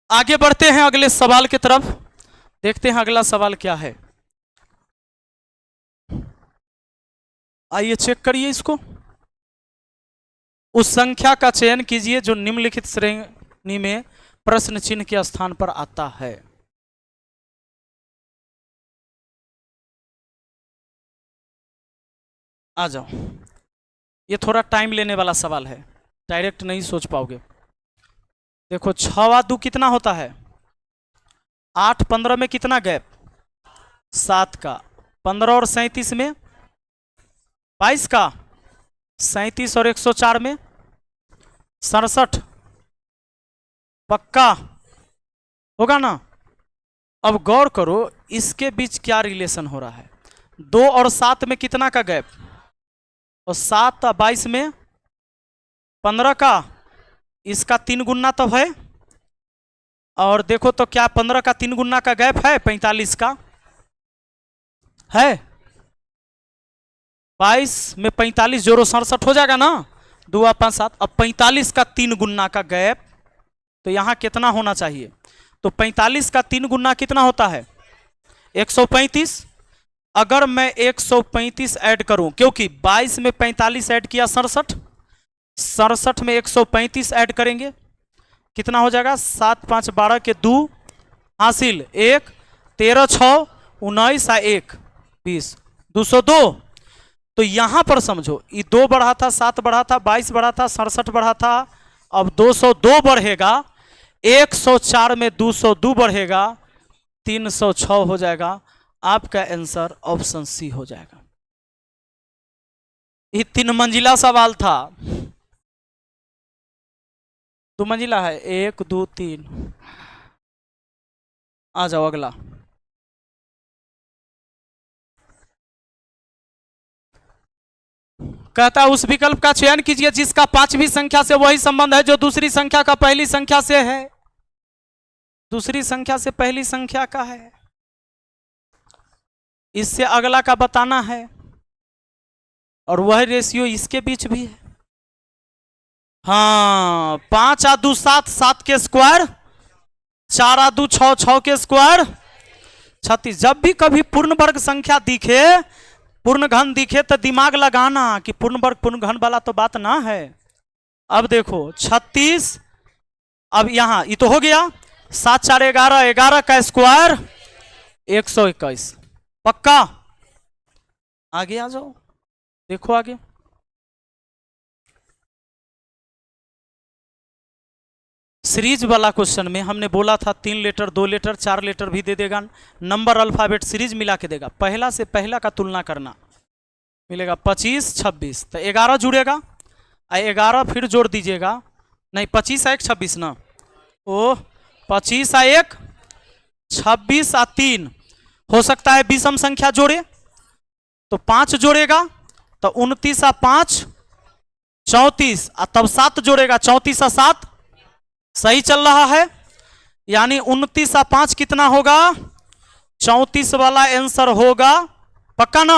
आगे बढ़ते हैं अगले सवाल की तरफ, देखते हैं अगला सवाल क्या है। आइए चेक करिए इसको। उस संख्या का चयन कीजिए जो निम्नलिखित श्रेणी में प्रश्न चिन्ह के स्थान पर आता है। आ जाओ, ये थोड़ा टाइम लेने वाला सवाल है, डायरेक्ट नहीं सोच पाओगे। देखो 6 कितना होता है? 8 15 में कितना गैप? 7 का। 15 और 37 में 22 का। 37 और 104 में 67, पक्का होगा ना। अब गौर करो इसके बीच क्या रिलेशन हो रहा है। 2 और 7 में कितना का गैप? और 7 और 22 में 15 का, इसका 3 गुना तो है। और देखो तो क्या 15 का 3 गुना का गैप है? 45 का है। 22 में 45 जोड़ो 67 हो जाएगा ना, 2 और 5 7। अब 45 का 3 गुना का गैप तो यहाँ कितना होना चाहिए? तो 45 का 3 गुना कितना होता है? 135। अगर मैं 135 ऐड करूं, क्योंकि 22 में 45 ऐड किया 67, 67 में 135 ऐड करेंगे, कितना हो जाएगा? 7 5 12 के 2 हासिल 1, 13 6 19 आ 1 20, 202। तो यहां पर समझो, ये 2 बढ़ा था, 7 बढ़ा था, 22 बढ़ा था, 67 बढ़ा था, अब 202 बढ़ेगा, 104 में 202 बढ़ेगा, 306 हो जाएगा। आपका आंसर ऑप्शन सी हो जाएगा। ये 3 मंजिला सवाल था। 2 मंजिला है, 1 2 3। आ जाओ अगला। कहता है उस विकल्प का चयन कीजिए जिसका 5वीं संख्या से वही संबंध है जो दूसरी संख्या का पहली संख्या से है। दूसरी संख्या से पहली संख्या का है, इससे अगला का बताना है, और वह रेशियो इसके बीच भी है। हाँ, 5 आ 2 7, 7 के स्क्वायर, 4 आ 2 6, 6 के स्क्वायर 36। जब भी कभी पूर्ण वर्ग संख्या दिखे, पूर्ण घन दिखे, तो दिमाग लगाना कि पूर्ण वर्ग पूर्ण घन वाला तो बात ना है। अब देखो 36, अब यहां ये तो हो गया, 7 4 11, 11 का स्क्वायर 121। पक्का? आगे आ जाओ, देखो आगे। सीरीज वाला क्वेश्चन में हमने बोला था 3 लेटर 2 लेटर 4 लेटर भी दे देगा, नंबर अल्फाबेट सीरीज मिला के देगा। पहला से पहला का तुलना करना, मिलेगा 25 26, तो 11 जुड़ेगा, 11 फिर जोड़ दीजिएगा, नहीं 25 आ 1 26 ना, ओ 25 आ 1 26 आ 3, हो सकता है विषम संख्या जोड़े, तो 5 जोड़ेगा, तो 29 आ 5 34, तब 7 जोड़ेगा, 34 आ 7, सही चल रहा है। यानी 29 आ 5 कितना होगा? 34 वाला आंसर होगा। पक्का ना?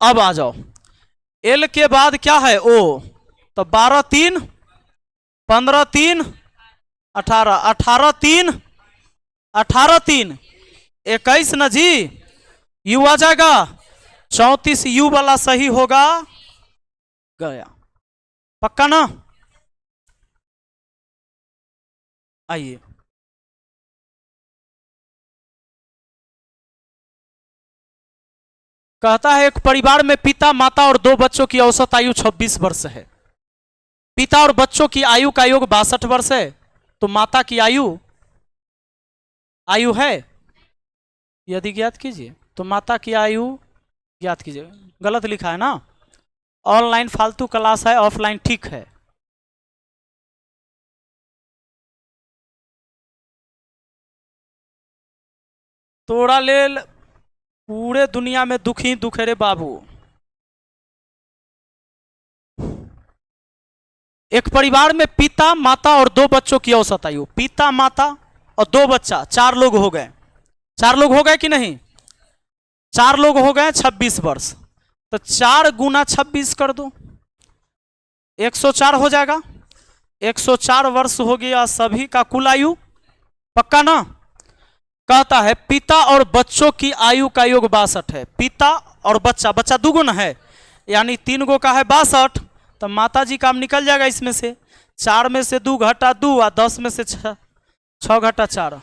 अब आ जाओ, एल के बाद क्या है? ओ, तो 12 3 15 3 18, 18 3 18 3 21 ना जी, यू आ जाएगा, 34 यू वाला सही होगा। गया। पक्का ना? आइए, कहता है एक परिवार में पिता माता और 2 बच्चों की औसत आयु 26 वर्ष है। पिता और बच्चों की आयु का योग 62 वर्ष है, तो माता की आयु है, यदि ज्ञात कीजिए। तो माता की आयु ज्ञात कीजिए। गलत लिखा है ना, ऑनलाइन फालतू क्लास है, ऑफलाइन ठीक है। तोड़ा लेल पूरे दुनिया में दुख ही दुख है रे बाबू। एक परिवार में पिता माता और 2 बच्चों की औसत आयु, पिता माता और 2 बच्चा, 4 लोग हो गए। 4 लोग हो गए कि नहीं? 4 लोग हो गए, 26 वर्ष। तो 4 गुना 26 कर दो, 104 हो जाएगा। 104 वर्ष हो गया सभी का कुल आयु। पक्का ना? कहता है पिता और बच्चों की आयु का योग 62 है। पिता और बच्चा, बच्चा 2 गुना है, यानी 3 गो का है 62, तो माता जी काम निकल जाएगा इसमें से। 4 में से 2 घटा 2, और 10 में से 6 घटा 4,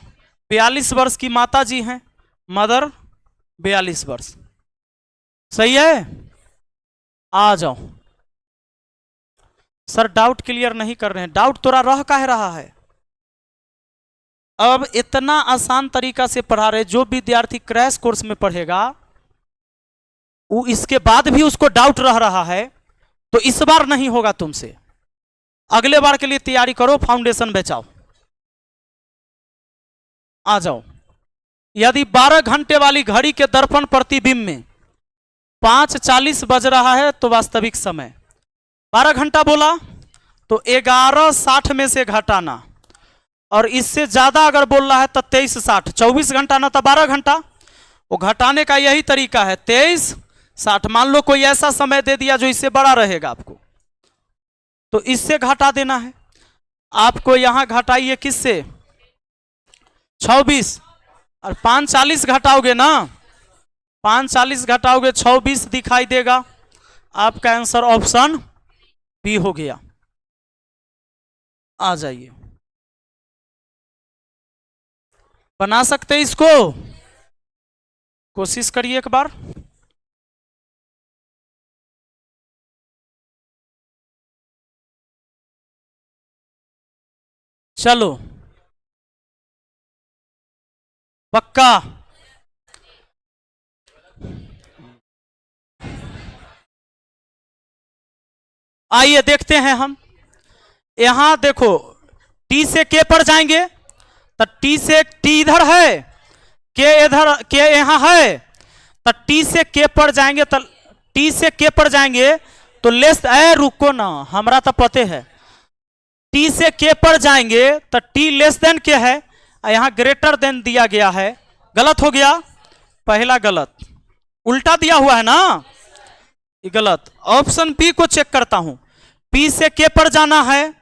42 वर्ष की माता जी हैं, मदर 42 वर्ष। सही है? आ जाओ। सर डाउट क्लियर नहीं कर रहे हैं, डाउट तोरा रह काहे रहा है? अब इतना आसान तरीका से पढ़ा रहे, जो विद्यार्थी क्रैश कोर्स में पढ़ेगा वो इसके बाद भी उसको डाउट रह रहा है, तो इस बार नहीं होगा तुमसे। अगले बार के लिए तैयारी करो, फाउंडेशन बेचाओ। आ जाओ। यदि 12 घंटे वाली घड़ी के दर्पण प्रतिबिंब में 5:40 बज रहा है तो वास्तविक समय 12 घंटा बोला, तो 11:60 में से घटाना, और इससे ज्यादा अगर बोल रहा है तो 23:60, 24 घंटा ना तो 12 घंटा। वो घटाने का यही तरीका है, 23:60। मान लो कोई ऐसा समय दे दिया जो इससे बड़ा रहेगा आपको, तो इससे घटा देना है। आपको यहां घटाइए किससे, 26, और 540 घटाओगे ना, 540 घटाओगे 26 दिखाई देगा। आपका आंसर ऑप्शन बी हो गया। आ जाइए, बना सकते इसको, कोशिश करिए एक बार। चलो पक्का। आइए देखते हैं हम। यहां देखो टी से के पर जाएंगे तो टी से टी इधर है, के इधर, के यहां है, तो टी से के पर जाएंगे, तो टी से के पर जाएंगे तो लेस, रुको ना, हमारा तो पते है। टी से के पर जाएंगे तो टी लेस देन के है, यहां ग्रेटर देन दिया गया है, गलत हो गया, पहला गलत, उल्टा दिया हुआ है ना, ये गलत। ऑप्शन बी को चेक करता हूं, पी से के पर जाना है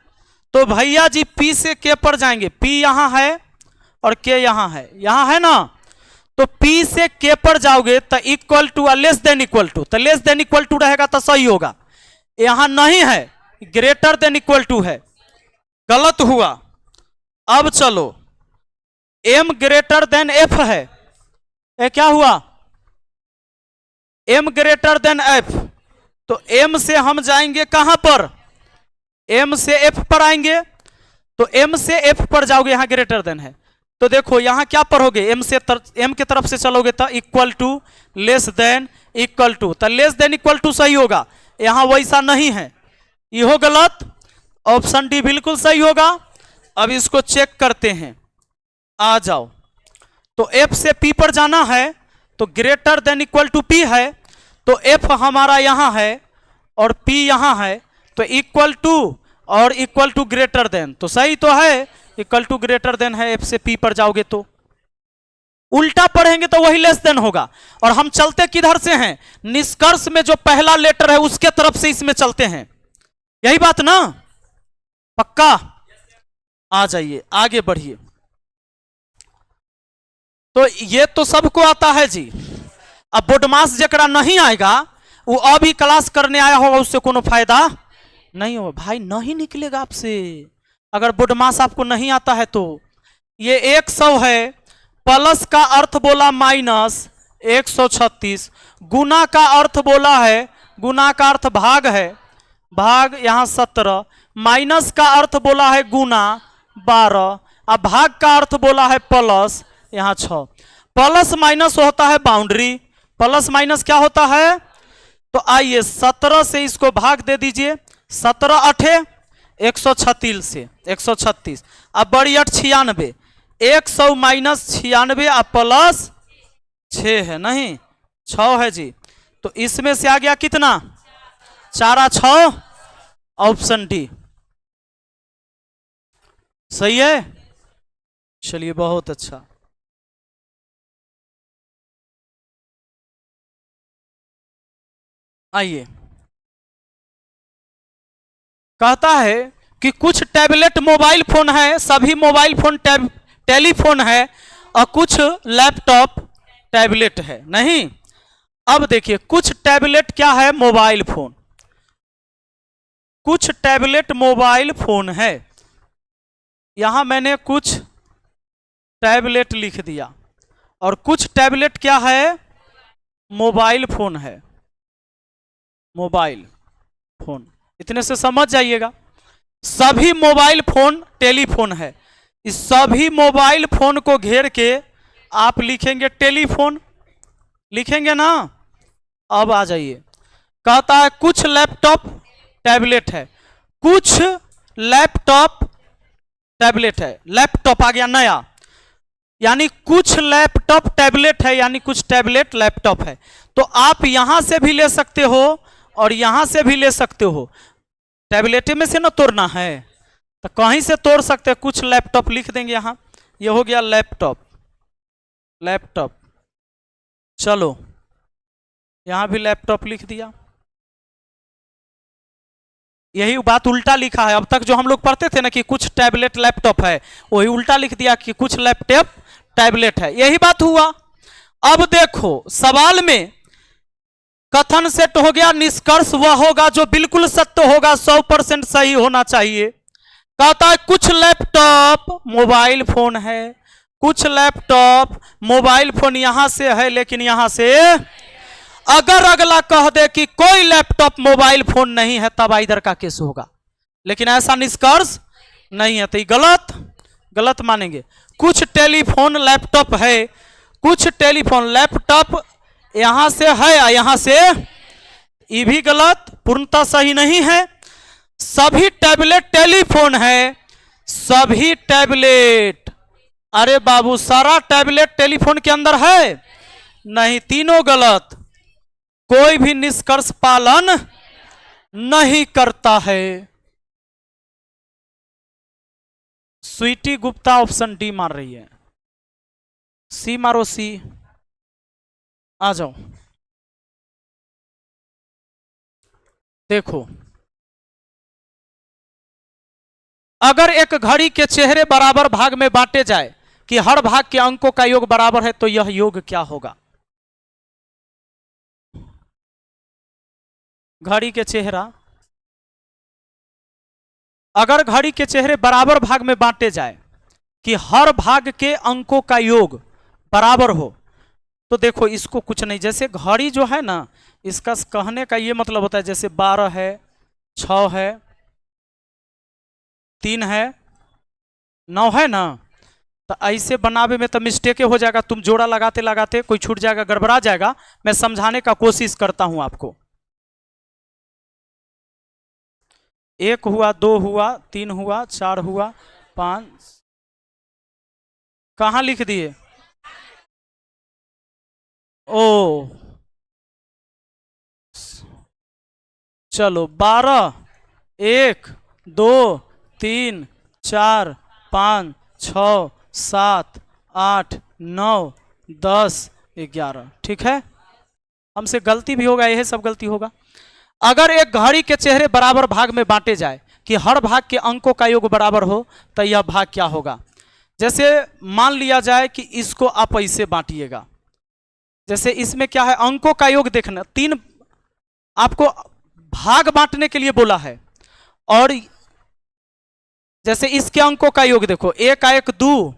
तो भैया जी पी से के पर जाएंगे, पी यहां है और के यहां है ना, तो पी से के पर जाओगे तो equal to less than equal to, तो लेस देन इक्वल टू रहेगा तो सही होगा, यहां नहीं है, ग्रेटर देन इक्वल टू है, गलत हुआ। अब चलो एम ग्रेटर देन एफ है, ये क्या हुआ, एम ग्रेटर देन एफ, तो एम से हम जाएंगे कहां पर, एम से एफ पर आएंगे, तो एम से एफ पर जाओगे, यहां ग्रेटर देन है, तो देखो यहां क्या पढ़ोगे, एम के तरफ से चलोगे तो equal to, less than equal to, तो लेस देन इक्वल टू सही होगा, यहां वैसा नहीं है, ये हो गलत, ऑप्शन डी बिल्कुल सही होगा। अब इसको चेक करते हैं, आ जाओ, तो एफ से पी पर जाना है तो greater than equal to P है, तो एफ हमारा यहां है और पी यहां है, तो इक्वल टू और इक्वल टू ग्रेटर देन, तो सही तो है, इक्वल टू ग्रेटर देन है, एफ से पी पर जाओगे तो, उल्टा पढ़ेंगे तो वही लेस देन होगा। और हम चलते किधर से हैं, निष्कर्ष में जो पहला लेटर है उसके तरफ से इसमें चलते हैं, यही बात ना, पक्का। आ जाइए आगे बढ़िए, तो ये तो सबको आता है जी, अब बोडमास जरा नहीं आएगा वो अभी क्लास करने आया होगा, उससे कोनो फायदा नहीं हो भाई, नहीं निकलेगा आपसे, अगर बोडमास आपको नहीं आता है तो। ये 100 है, प्लस का अर्थ बोला माइनस 136, गुना का अर्थ बोला है, गुना का अर्थ भाग है, भाग यहाँ 17, माइनस का अर्थ बोला है गुना 12, अब भाग का अर्थ बोला है प्लस, यहाँ 6, प्लस माइनस होता है बाउंड्री, प्लस माइनस क्या होता है, तो आइए 17 से इसको भाग दे दीजिए, 17 8 136 से 136, अब बड़ी 8 96, 100 माइनस 96 अब प्लस 6 है, नहीं 6 है जी, तो इसमें से आ गया कितना, 4 6, ऑप्शन डी सही है। चलिए बहुत अच्छा, आइए, कहता है कि कुछ टैबलेट मोबाइल फोन है, सभी मोबाइल फोन टेलीफोन है, और कुछ लैपटॉप टैबलेट है, नहीं। अब देखिए कुछ टैबलेट क्या है, मोबाइल फोन, कुछ टैबलेट मोबाइल फोन है, यहां मैंने कुछ टैबलेट लिख दिया, और कुछ टैबलेट क्या है, मोबाइल फोन है, मोबाइल फोन, इतने से समझ जाइएगा, सभी मोबाइल फोन टेलीफोन है, इस सभी मोबाइल फोन को घेर के आप लिखेंगे टेलीफोन, लिखेंगे ना। अब आ जाइए, कहता है कुछ लैपटॉप टैबलेट है, कुछ लैपटॉप टैबलेट है, लैपटॉप आ गया नया, यानी कुछ लैपटॉप टैबलेट है, यानी कुछ टैबलेट लैपटॉप है, तो आप यहां से भी ले सकते हो और यहां से भी ले सकते हो, टैबलेट में से ना तोड़ना है तो कहीं से तोड़ सकते हैं, कुछ लैपटॉप लिख देंगे यहां, ये हो गया लैपटॉप, लैपटॉप, चलो यहां भी लैपटॉप लिख दिया, यही बात उल्टा लिखा है। अब तक जो हम लोग पढ़ते थे ना कि कुछ टैबलेट लैपटॉप है, वही उल्टा लिख दिया कि कुछ लैपटॉप टैबलेट है, यही बात हुआ। अब देखो सवाल में कथन सेट हो गया, निष्कर्ष वह होगा जो बिल्कुल सत्य होगा, 100% सही होना चाहिए। कहता है कुछ लैपटॉप मोबाइल फोन है, कुछ लैपटॉप मोबाइल फोन यहां से है लेकिन यहां से, अगर अगला कह दे कि कोई लैपटॉप मोबाइल फोन नहीं है तब इधर का केस होगा, लेकिन ऐसा निष्कर्ष नहीं है, तो ये गलत मानेंगे। कुछ टेलीफोन लैपटॉप है, कुछ टेलीफोन लैपटॉप यहां से है या यहां से, ये भी गलत, पूर्णतः सही नहीं है। सभी टैबलेट टेलीफोन है, सभी टैबलेट, अरे बाबू सारा टैबलेट टेलीफोन के अंदर है नहीं, तीनों गलत, कोई भी निष्कर्ष पालन नहीं करता है। स्वीटी गुप्ता ऑप्शन डी मार रही है, सी मारो, सी आ जाओ। देखो अगर एक घड़ी के चेहरे बराबर भाग में बांटे जाए कि हर भाग के अंकों का योग बराबर है, तो यह योग क्या होगा? घड़ी के चेहरा, अगर घड़ी के चेहरे बराबर भाग में बांटे जाए कि हर भाग के अंकों का योग बराबर हो, तो देखो इसको कुछ नहीं, जैसे घड़ी जो है ना, इसका कहने का ये मतलब होता है जैसे 12 है, 6 है, 3 है, 9 है ना, तो ऐसे बनावे में तो मिस्टेक हो जाएगा, तुम जोड़ा लगाते लगाते कोई छूट जाएगा, गड़बड़ा जाएगा। मैं समझाने का कोशिश करता हूं आपको। 1 हुआ, 2 हुआ, 3 हुआ, 4 हुआ, 5, कहां लिख दिए? ओ चलो 12, 1, 2, 3, 4, 5, 6, 7, 8, 9, 10, 11, ठीक है। हमसे गलती भी होगा, यह सब गलती होगा। अगर एक घड़ी के चेहरे बराबर भाग में बांटे जाए कि हर भाग के अंकों का योग बराबर हो, तो यह भाग क्या होगा? जैसे मान लिया जाए कि इसको आप ऐसे बांटिएगा, जैसे इसमें क्या है, अंकों का योग देखना, 3 आपको भाग बांटने के लिए बोला है, और जैसे इसके अंकों का योग देखो, 1 1 2,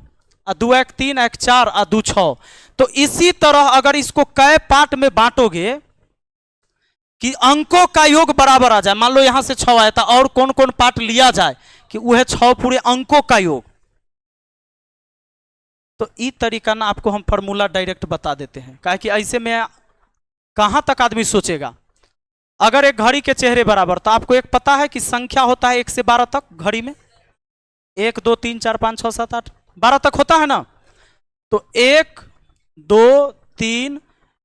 2 1 3, 1 4, 2 6, तो इसी तरह अगर इसको कै पार्ट में बांटोगे कि अंकों का योग बराबर आ जाए, मान लो यहां से 6 आया था, और कौन कौन पार्ट लिया जाए कि वह 6 पूरे अंकों का योग, तो इस तरीका ना आपको हम फॉर्मूला डायरेक्ट बता देते हैं, क्या कि ऐसे में कहां तक आदमी सोचेगा। अगर एक घड़ी के चेहरे बराबर, तो आपको एक पता है कि संख्या होता है 1 से 12 तक घड़ी में, 1 2 3 4 5 6 7 8 12 तक होता है ना, तो 1 2 3,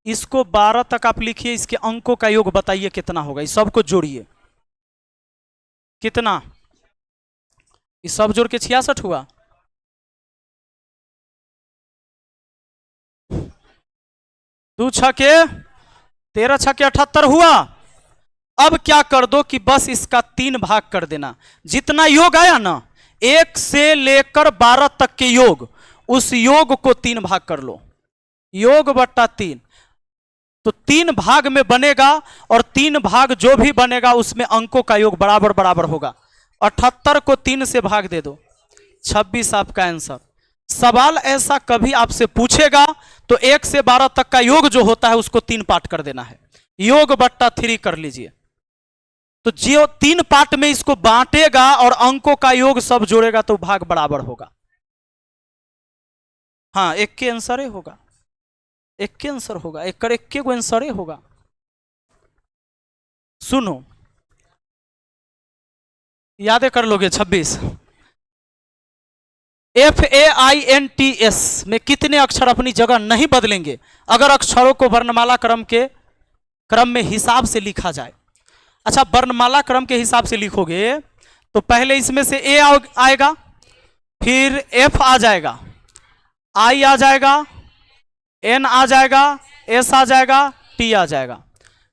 इसको 12 तक आप लिखिए, इसके अंकों का योग बताइए कितना होगा, इस सबको जोड़िए, कितना, इस सब जोड़ के 66 हुआ। 2 छके 13, 6 78 हुआ। अब क्या कर दो कि बस इसका 3 भाग कर देना, जितना योग आया ना 1 से लेकर 12 तक के योग, उस योग को 3 भाग कर लो, योग बट्टा 3, तो 3 भाग में बनेगा, और 3 भाग जो भी बनेगा उसमें अंकों का योग बराबर बराबर होगा। 78 को 3 से भाग दे दो, 26 आपका आंसर। सवाल ऐसा कभी आपसे पूछेगा तो 1 से 12 तक का योग जो होता है उसको 3 पार्ट कर देना है, योग बट्टा 3 कर लीजिए, तो जो 3 पार्ट में इसको बांटेगा और अंकों का योग सब जोड़ेगा तो भाग बराबर होगा। हाँ, एक के आंसर होगा, एक के आंसर होगा, एक कर एक के को आंसर होगा। सुनो, याद कर लोगे 26। FAINTS में कितने अक्षर अपनी जगह नहीं बदलेंगे अगर अक्षरों को वर्णमाला क्रम के क्रम में हिसाब से लिखा जाए। अच्छा, वर्णमाला क्रम के हिसाब से लिखोगे तो पहले इसमें से A आएगा, फिर F आ जाएगा, I आ जाएगा, N आ जाएगा, S आ जाएगा, T आ जाएगा।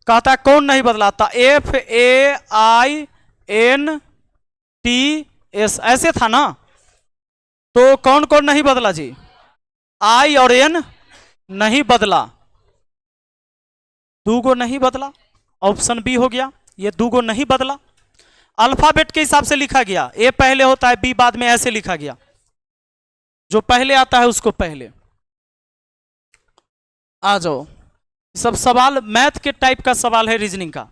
कहता है कौन नहीं बदलाता, FAINTS एन टी एस ऐसे था ना, तो कौन कौन नहीं बदला जी? आई और एन नहीं बदला, दूगो नहीं बदला, ऑप्शन बी हो गया। ये दूगो नहीं बदला, अल्फाबेट के हिसाब से लिखा गया, ए पहले होता है बी बाद में, ऐसे लिखा गया, जो पहले आता है उसको पहले। आ जाओ, सब सवाल मैथ के टाइप का सवाल है, रीजनिंग का।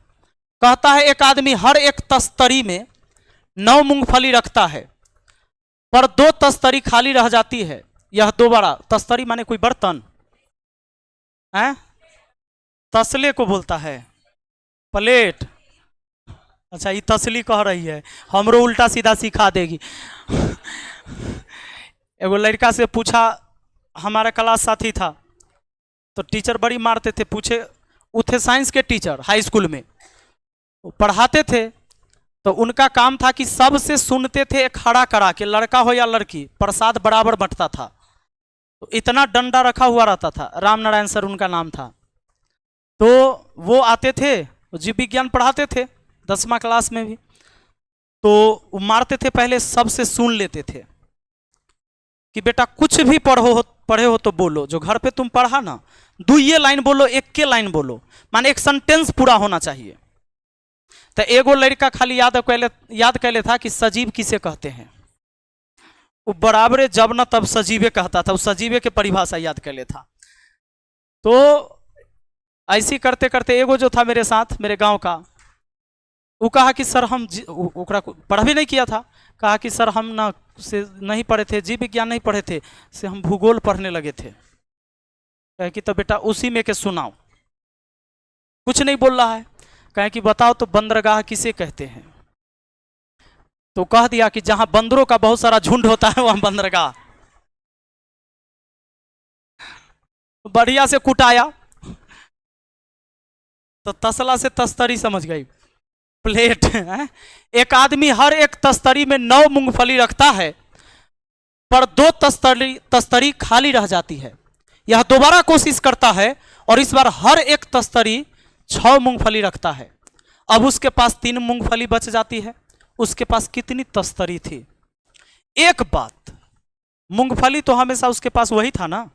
कहता है एक आदमी हर एक तस्तरी में 9 मूंगफली रखता है, पर 2 तस्तरी खाली रह जाती है। यह दोबारा, तस्तरी माने कोई बर्तन है, तसले को बोलता है, प्लेट। अच्छा, ये तसली कह रही है, हमरो उल्टा सीधा सिखा देगी। एगो लड़का से पूछा, हमारा क्लास साथी था, तो टीचर बड़ी मारते थे, पूछे, वो थे साइंस के टीचर, हाई स्कूल में वो पढ़ाते थे, तो उनका काम था कि सबसे सुनते थे खड़ा करा के, लड़का हो या लड़की, प्रसाद बराबर बंटता था। तो इतना डंडा रखा हुआ रहता था, राम नारायण सर उनका नाम था। तो वो आते थे, जीव विज्ञान पढ़ाते थे 10वां क्लास में भी, तो वो मारते थे, पहले सबसे सुन लेते थे कि बेटा कुछ भी पढ़े हो तो बोलो, जो घर पे तुम पढ़ा ना, 2 लाइन बोलो, 1 लाइन बोलो, माने एक सेंटेंस पूरा होना चाहिए। तो एगो लड़का खाली याद कैले था कि सजीव किसे कहते हैं, वो बराबरे जब न तब सजीवे कहता था, उस सजीवे के परिभाषा याद कैले था। तो ऐसी करते करते एगो जो था मेरे साथ, मेरे गांव का, वो कहा कि सर हम ओकरा पढ़ भी नहीं किया था, कहा कि सर हम ना से नहीं पढ़े थे, जीव विज्ञान नहीं पढ़े थे, से हम भूगोल पढ़ने लगे थे। कहे कि तो बेटा उसी में के सुनाओ, कुछ नहीं बोल रहा है। कहे कि बताओ तो बंदरगाह किसे कहते हैं? तो कह दिया कि जहां बंदरों का बहुत सारा झुंड होता है वहां बंदरगाह। बढ़िया से कुटाया, तो तसला से तस्तरी समझ गई, प्लेट है। एक आदमी हर एक तस्तरी में 9 मूंगफली रखता है, पर 2 तस्तरी खाली रह जाती है। यह दोबारा कोशिश करता है और इस बार हर एक तस्तरी 6 मूंगफली रखता है। अब उसके पास 3 मूंगफली बच जाती है। उसके पास कितनी तस्तरी थी? एक बात, मूंगफली तो हमेशा उसके पास वही था ना,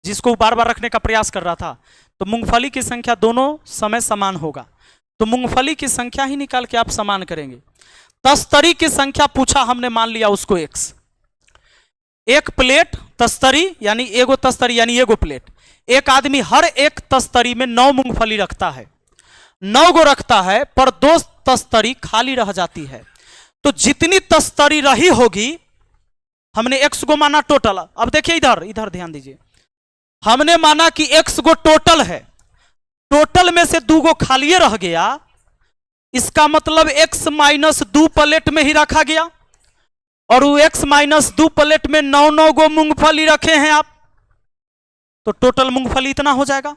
जिसको बार बार रखने का प्रयास कर रहा था, तो मूंगफली की संख्या दोनों समय समान होगा, तो मूंगफली की संख्या ही निकाल के आप समान करेंगे। तस्तरी की संख्या पूछा हमने, मान लिया उसको x। एक प्लेट तस्तरी यानी एगो तस्तरी यानी एगो प्लेट। एक आदमी हर एक तस्तरी में 9 मूंगफली रखता है, 9 गो रखता है, पर 2 तस्तरी खाली रह जाती है। तो जितनी तस्तरी रही होगी, हमने x को माना टोटल। अब देखिए इधर इधर ध्यान दीजिए, हमने माना कि x गो टोटल है, टोटल में से 2 गो खाली रह गया, इसका मतलब x माइनस 2 प्लेट में ही रखा गया, और वो x माइनस 2 प्लेट में 9 गो मूंगफली रखे हैं आप, तो टोटल मूंगफली इतना हो जाएगा।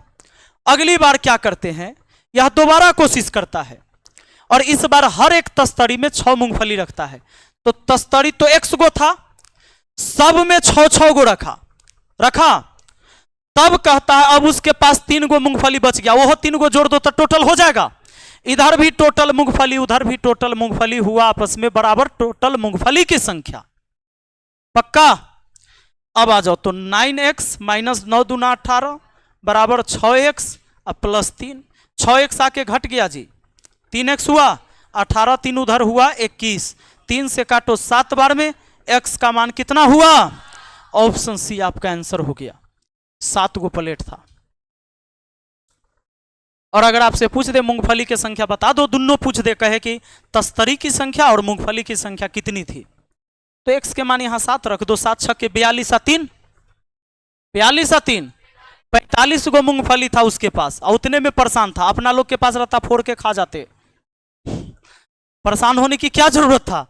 अगली बार क्या करते हैं, यह दोबारा कोशिश करता है और इस बार हर एक तस्तरी में 6 मूंगफली रखता है। तो तस्तरी तो x गो था, सब में 6 गो रखा, तब कहता है अब उसके पास 3 गो मूंगफली बच गया, वो 3 गो जोड़ दो तो टोटल हो जाएगा। इधर भी टोटल मूंगफली, उधर भी टोटल मूंगफली हुआ, आपस में बराबर टोटल मूंगफली की संख्या। पक्का? अब आ जाओ, तो 9x माइनस 9 दूना 18 बराबर 6x अब प्लस 3। 6x आके घट गया जी, 3x हुआ, 18 3 उधर हुआ 21, 3 से काटो 7 बार में, x का मान कितना हुआ? ऑप्शन सी आपका आंसर हो गया, 7 गो प्लेट था। और अगर आपसे पूछ दे मूंगफली की संख्या बता दो, दोनों पूछ दे, कहे कि तस्तरी की संख्या और मूंगफली की संख्या कितनी थी, तो x के मान यहां 7 रख दो, 7 छक्के 42 और 3 42 और 3 45 गो मूंगफली था उसके पास, और उतने में परेशान था। अपना लोग के पास रहता फोड़ के खा जाते, परेशान होने की क्या जरूरत था?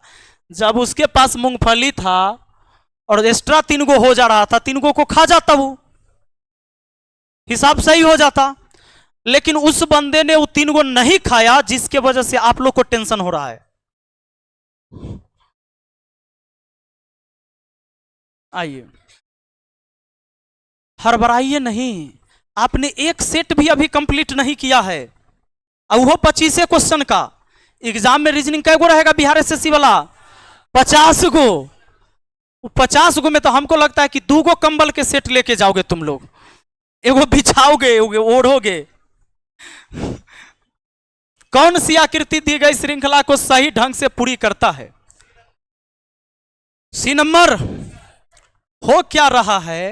जब उसके पास मूंगफली था और एक्स्ट्रा 3 गो हो जा रहा था, 3 गो को खा जाता, वो हिसाब सही हो जाता। लेकिन उस बंदे ने वो 3 गो नहीं खाया, जिसके वजह से आप लोग को टेंशन हो रहा है। आइए, हड़बड़ाइए नहीं, आपने एक सेट भी अभी कंप्लीट नहीं किया है, और वो 25 क्वेश्चन का। एग्जाम में रीजनिंग कै गो रहेगा बिहार एसएससी वाला? 50 गो। 50 गो में तो हमको लगता है कि 2 गो कंबल के सेट लेके जाओगे तुम लोग, एगो बिछाओगे ओढ़ोगे। कौन सी आकृति दी गई श्रृंखला को सही ढंग से पूरी करता है? C number. हो क्या रहा है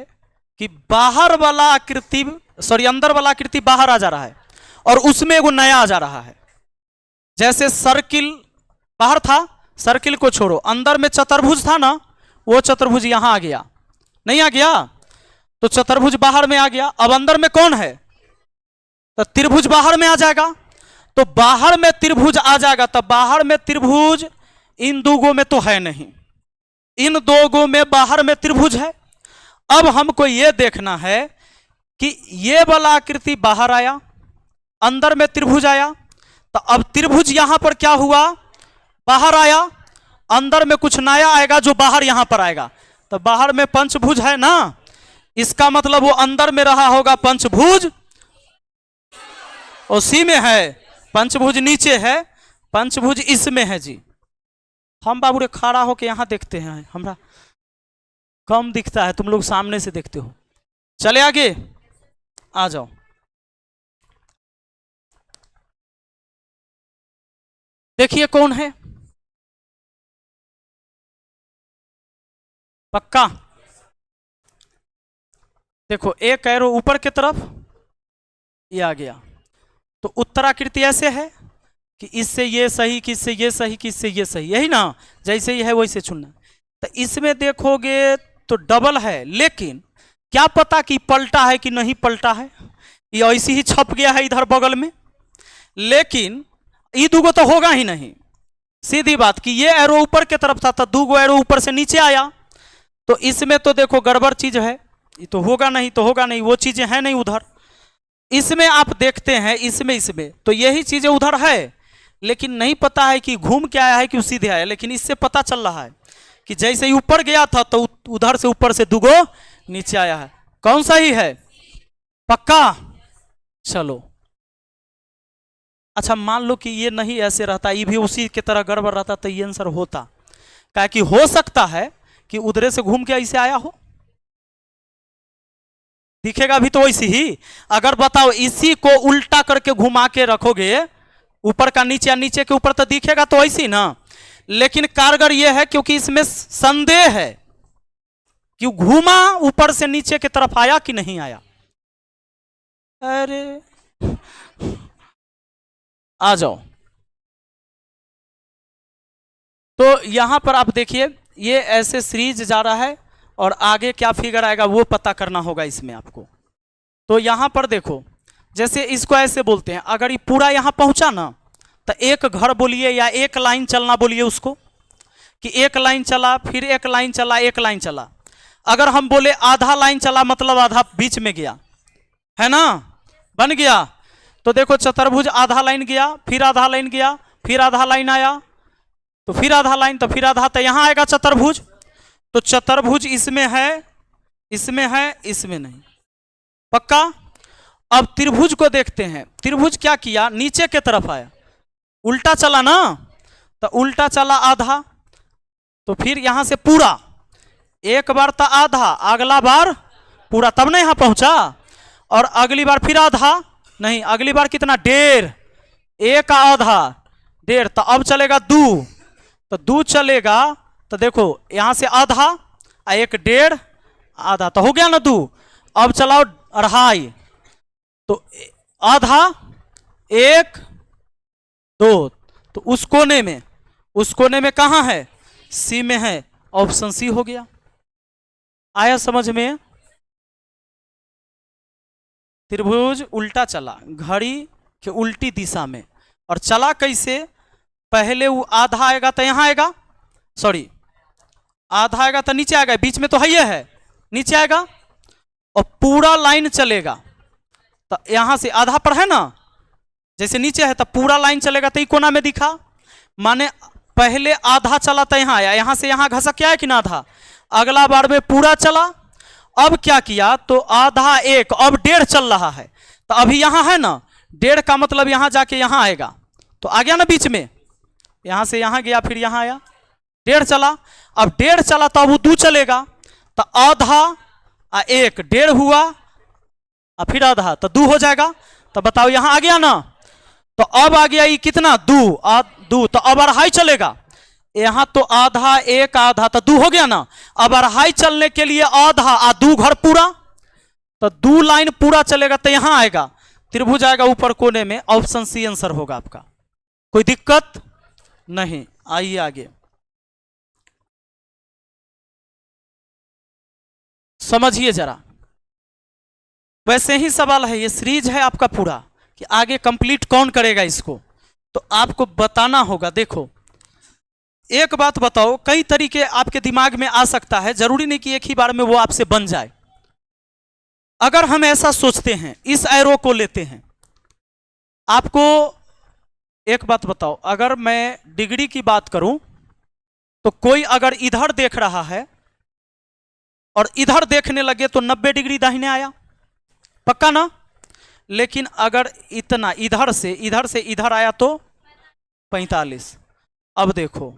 कि बाहर वाला आकृति, सॉरी अंदर वाला आकृति बाहर आ जा रहा है और उसमें एगो नया आ जा रहा है। जैसे सर्किल बाहर था, सर्किल को छोड़ो, अंदर में चतुर्भुज था ना, वो चतुर्भुज यहां आ गया, नहीं आ गया? तो चतुर्भुज बाहर में आ गया। अब अंदर में कौन है? तो त्रिभुज बाहर में आ जाएगा। तो बाहर में त्रिभुज आ जाएगा, तो बाहर में त्रिभुज इन 2 गो में तो है नहीं, इन 2 गो में बाहर में त्रिभुज है। अब हमको यह देखना है कि ये वाला आकृति बाहर आया, अंदर में त्रिभुज आया, तो अब त्रिभुज यहां पर क्या हुआ? बाहर आया, अंदर में कुछ नया आएगा जो बाहर यहां पर आएगा। तो बाहर में पंचभुज है ना, इसका मतलब वो अंदर में रहा होगा पंचभुज, और सी में है पंचभुज, नीचे है पंचभुज, इसमें है जी। हम बाबू रे खड़ा होके यहां देखते हैं, हमरा कम दिखता है, तुम लोग सामने से देखते हो। चले आगे आ जाओ। देखिए कौन है, पक्का? देखो एक एरो ऊपर की तरफ ये आ गया, तो उत्तराकृति ऐसे है कि इससे ये सही, कि इससे ये सही, कि इससे ये सही, यही ना, जैसे ये है वैसे चुनना। तो इसमें देखोगे तो डबल है, लेकिन क्या पता कि पलटा है कि नहीं पलटा है, ये ऐसी ही छप गया है इधर बगल में, लेकिन ये 2 गो तो होगा ही नहीं। सीधी बात कि ये एरो ऊपर की तरफ था, तो 2 गो एरो ऊपर से नीचे आया, तो इसमें तो देखो गड़बड़ चीज है, ये तो होगा नहीं, तो होगा नहीं, वो चीजें हैं नहीं उधर। इसमें आप देखते हैं, इसमें तो यही चीजें उधर है, लेकिन नहीं पता है कि घूम के आया है कि सीधे आया। लेकिन इससे पता चल रहा है कि जैसे ही ऊपर गया था तो उधर से ऊपर से 2 गो नीचे आया है। कौन सा ही है? पक्का? चलो अच्छा, मान लो कि ये नहीं ऐसे रहता, ये भी उसी की तरह गड़बड़ रहता, तो ये आंसर होता। क्या कि हो सकता है कि उधर से घूम के ऐसे आया हो, दिखेगा भी तो वैसी ही। अगर बताओ इसी को उल्टा करके घुमा के रखोगे, ऊपर का नीचे या नीचे के ऊपर, तो दिखेगा तो ऐसी ना। लेकिन कारगर यह है क्योंकि इसमें संदेह है कि घूमा ऊपर से नीचे की तरफ आया कि नहीं आया। अरे आ जाओ। तो यहां पर आप देखिए, ये ऐसे सीरीज जा रहा है और आगे क्या फिगर आएगा वो पता करना होगा इसमें आपको। तो यहां पर देखो, जैसे इसको ऐसे बोलते हैं, अगर ये पूरा यहां पहुंचा ना, तो एक घर बोलिए या एक लाइन चलना बोलिए उसको, कि एक लाइन चला, फिर एक लाइन चला, एक लाइन चला। अगर हम बोले आधा लाइन चला, मतलब आधा बीच में गया, है ना, बन गया। तो देखो चतुर्भुज आधा लाइन गया, फिर आधा लाइन गया, फिर आधा लाइन आया, तो फिर आधा लाइन, तो फिर आधा, तो यहां आएगा चतुर्भुज। तो चतुर्भुज इसमें है, इसमें है, इसमें नहीं। पक्का? अब त्रिभुज को देखते हैं। त्रिभुज क्या किया? नीचे के तरफ आया, उल्टा चला ना, तो उल्टा चला आधा, तो फिर यहां से पूरा, एक बार तो आधा, अगला बार पूरा, तब ना यहां पहुंचा। और अगली बार फिर आधा, नहीं, अगली बार कितना? 1.5, एक आधा 1.5, तो अब चलेगा 2, तो 2 चलेगा, तो देखो यहां से आधा, एक 1.5, आधा, तो हो गया ना 2। अब चलाओ 2.5, तो आधा 1 2, तो उस कोने में, उस कोने में कहां है? सी में है, ऑप्शन सी हो गया। आया समझ में? त्रिभुज उल्टा चला, घड़ी के उल्टी दिशा में, और चला कैसे? पहले वो आधा आएगा तो यहां आएगा, सॉरी आधा आएगा तो नीचे आएगा, बीच में तो है, नीचे आएगा, और पूरा लाइन चलेगा। तो यहां से आधा पर है ना, जैसे नीचे है, तो पूरा लाइन चलेगा, तो कोना में दिखा, माने पहले आधा चला तो यहां आया, यहां से यहां घसक क्या है कि ना आधा, अगला बार में पूरा चला। अब क्या किया? तो आधा 1, अब 1.5 चल रहा है, तो अभी यहां है ना 1.5 का मतलब यहां जाके यहां आएगा, तो आ गया ना बीच में, यहां से यहां गया फिर यहां आया, 1.5 चला। अब 1.5 चला तो अब वो 2 चलेगा, तो आधा 1 1.5 हुआ, और फिर आधा तो 2 हो जाएगा। तो बताओ यहां आ गया ना, तो अब आ गया ये कितना 2 2, तो अब 2.5 चलेगा। यहां तो आधा 1 आधा तो 2 हो गया ना। अब 2.5 चलने के लिए आधा 2 घर पूरा, तो 2 लाइन पूरा चलेगा तो यहां आएगा, त्रिभुज आएगा ऊपर कोने में। ऑप्शन सी आंसर होगा आपका, कोई दिक्कत नहीं। आइए आगे समझिए जरा। वैसे ही सवाल है, ये सीरीज है आपका पूरा कि आगे कंप्लीट कौन करेगा इसको, तो आपको बताना होगा। देखो एक बात बताओ, कई तरीके आपके दिमाग में आ सकता है, जरूरी नहीं कि एक ही बार में वो आपसे बन जाए। अगर हम ऐसा सोचते हैं, इस एरो को लेते हैं, आपको एक बात बताओ, अगर मैं डिग्री की बात करूं तो कोई अगर इधर देख रहा है और इधर देखने लगे तो 90 डिग्री दाहिने आया, पक्का ना। लेकिन अगर इतना इधर से इधर आया तो 45। अब देखो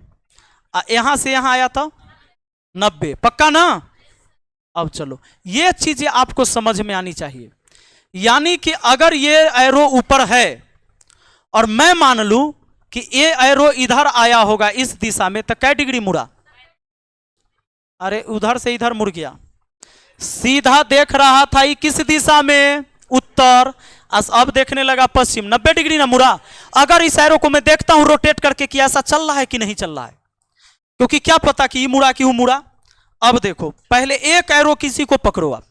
यहां से यहां आया था 90, पक्का ना। अब चलो ये चीजें आपको समझ में आनी चाहिए। यानी कि अगर ये एरो ऊपर है और मैं मान लूं कि ये एरो इधर आया होगा इस दिशा में, तो कै डिग्री मुड़ा? अरे उधर से इधर मुड़ गया। सीधा देख रहा था ये किस दिशा में? उत्तर। अब देखने लगा पश्चिम, 90 डिग्री ना मुड़ा। अगर इस एरो को मैं देखता हूं रोटेट करके कि ऐसा चल रहा है कि नहीं चल रहा है, क्योंकि क्या पता कि ये मुड़ा कि वो मुड़ा। अब देखो पहले एक एरो किसी को पकड़ो आप,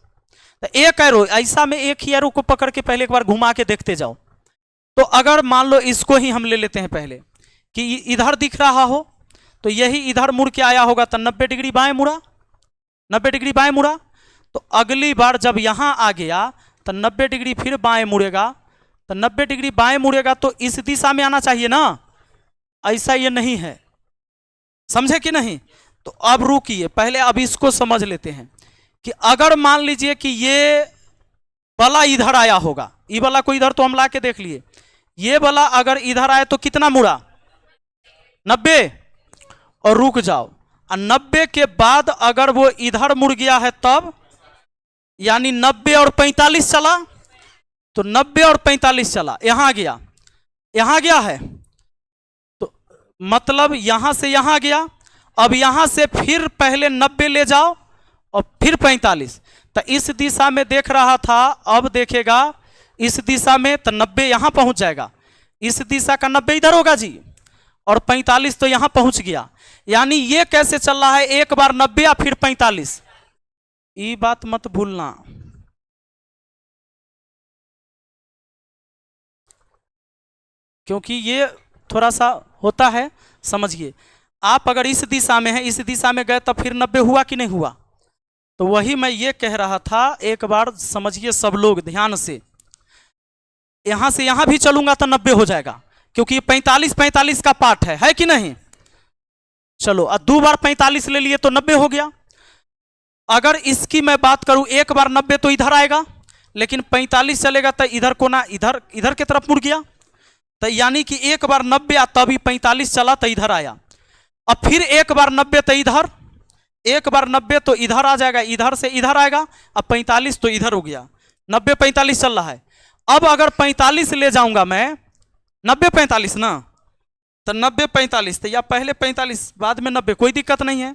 तो एक एरो ऐसा में एक ही एरो को पकड़ के पहले एक बार घुमा के देखते जाओ। तो अगर मान लो इसको ही हम ले लेते हैं पहले कि इधर दिख रहा हो, तो यही इधर मुड़ के आया होगा, तो 90 डिग्री बाएं मुड़ा, 90 डिग्री बाएं मुड़ा। तो अगली बार जब यहां आ गया तो 90 डिग्री फिर बाएं मुड़ेगा, तो 90 डिग्री बाएं मुड़ेगा तो इस दिशा में आना चाहिए ना, ऐसा ये नहीं है, समझे कि नहीं। तो अब रुकिए, पहले अब इसको समझ लेते हैं कि अगर मान लीजिए कि ये वाला इधर आया होगा, ये वाला को इधर तो हम ला के देख लिए, ये वाला अगर इधर आए तो कितना मुड़ा? 90। और रुक जाओ, 90 के बाद अगर वो इधर मुड़ गया है तब, यानी 90 और 45 चला, तो 90 और 45 चला, यहां गया, यहां गया है, तो मतलब यहां से यहां गया। अब यहां से फिर पहले 90 ले जाओ और फिर 45, तो इस दिशा में देख रहा था, अब देखेगा इस दिशा में, तो 90 यहां पहुंच जाएगा। इस दिशा का 90 इधर होगा जी, और 45 तो यहां पहुंच गया। यानी ये कैसे चल रहा है, एक बार 90 या फिर 45, ये बात मत भूलना। क्योंकि ये थोड़ा सा होता है, समझिए। आप अगर इस दिशा में हैं, इस दिशा में गए तब फिर 90 हुआ कि नहीं हुआ? तो वही मैं ये कह रहा था, एक बार समझिए सब लोग ध्यान से। यहां से यहां भी चलूंगा तो 90 हो जाएगा, क्योंकि 45 का पार्ट है कि नहीं। चलो अब 2 बार 45 ले लिए तो 90 हो गया। अगर इसकी मैं बात करूं, एक बार 90 तो इधर आएगा, लेकिन 45 चलेगा तो इधर कोना इधर इधर की तरफ मुड़ गया, तो यानी कि एक बार 90 तभी 45 चला तो इधर आया। अब फिर एक बार 90 तो इधर, एक बार 90 तो इधर आ जाएगा, इधर से इधर आएगा। अब 45 तो इधर हो गया, 90 45 चल रहा है। अब अगर 45 ले जाऊंगा मैं, 90 45 ना, तो 90 45 तो या पहले 45 बाद में 90, कोई दिक्कत नहीं है।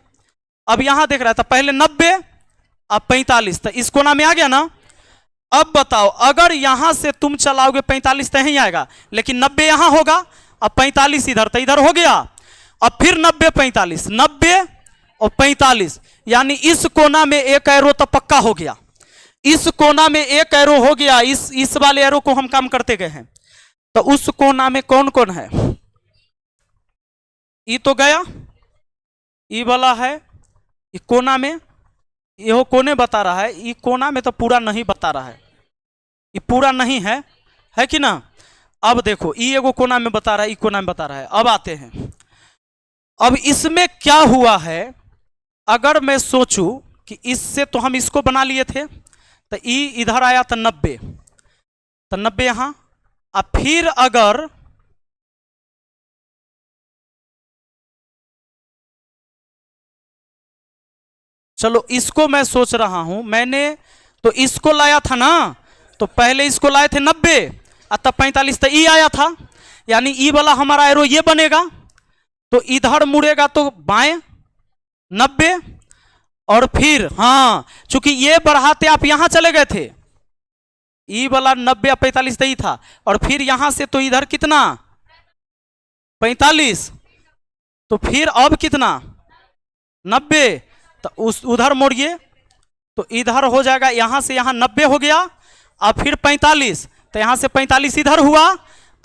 अब यहां देख रहा था पहले 90 अब 45, तो इस कोना में आ गया ना। अब बताओ अगर यहां से तुम चलाओगे 45 तो यहीं आएगा, लेकिन 90 यहां होगा, अब 45 इधर तो इधर हो गया। अब फिर 90 45, 90 और 45, यानी इस कोना में एक एरो तो पक्का हो गया, इस कोना में एक एरो हो गया। इस वाले एरो को हम काम करते गए हैं, तो उस कोना में कौन कौन है? ये तो गया, ये वाला है, ये कोना में, ये कोने बता रहा है, ये कोना में तो पूरा नहीं बता रहा है, ये पूरा नहीं है कि ना। अब देखो ये एगो कोना में बता रहा है, ये कोना में बता रहा है। अब आते हैं, अब इसमें क्या हुआ है, अगर मैं सोचूं कि इससे तो हम इसको बना लिए थे, तो ई इधर आया तो 90, तो 90 यहां। अब फिर अगर चलो इसको मैं सोच रहा हूं, मैंने तो इसको लाया था ना, तो पहले इसको लाए थे 90 और तब 45, तो ई आया था, यानी ई वाला हमारा एरो ये बनेगा, तो इधर मुड़ेगा तो बाएं 90, और फिर हाँ चूंकि ये बढ़ाते आप यहां चले गए थे, ई वाला 90 45 तो ई था, और फिर यहां से तो इधर कितना 45, तो फिर अब कितना 90, तो उस उधर मोड़िए तो इधर हो जाएगा, यहां से यहां 90 हो गया, और फिर 45, तो यहां से 45 इधर हुआ,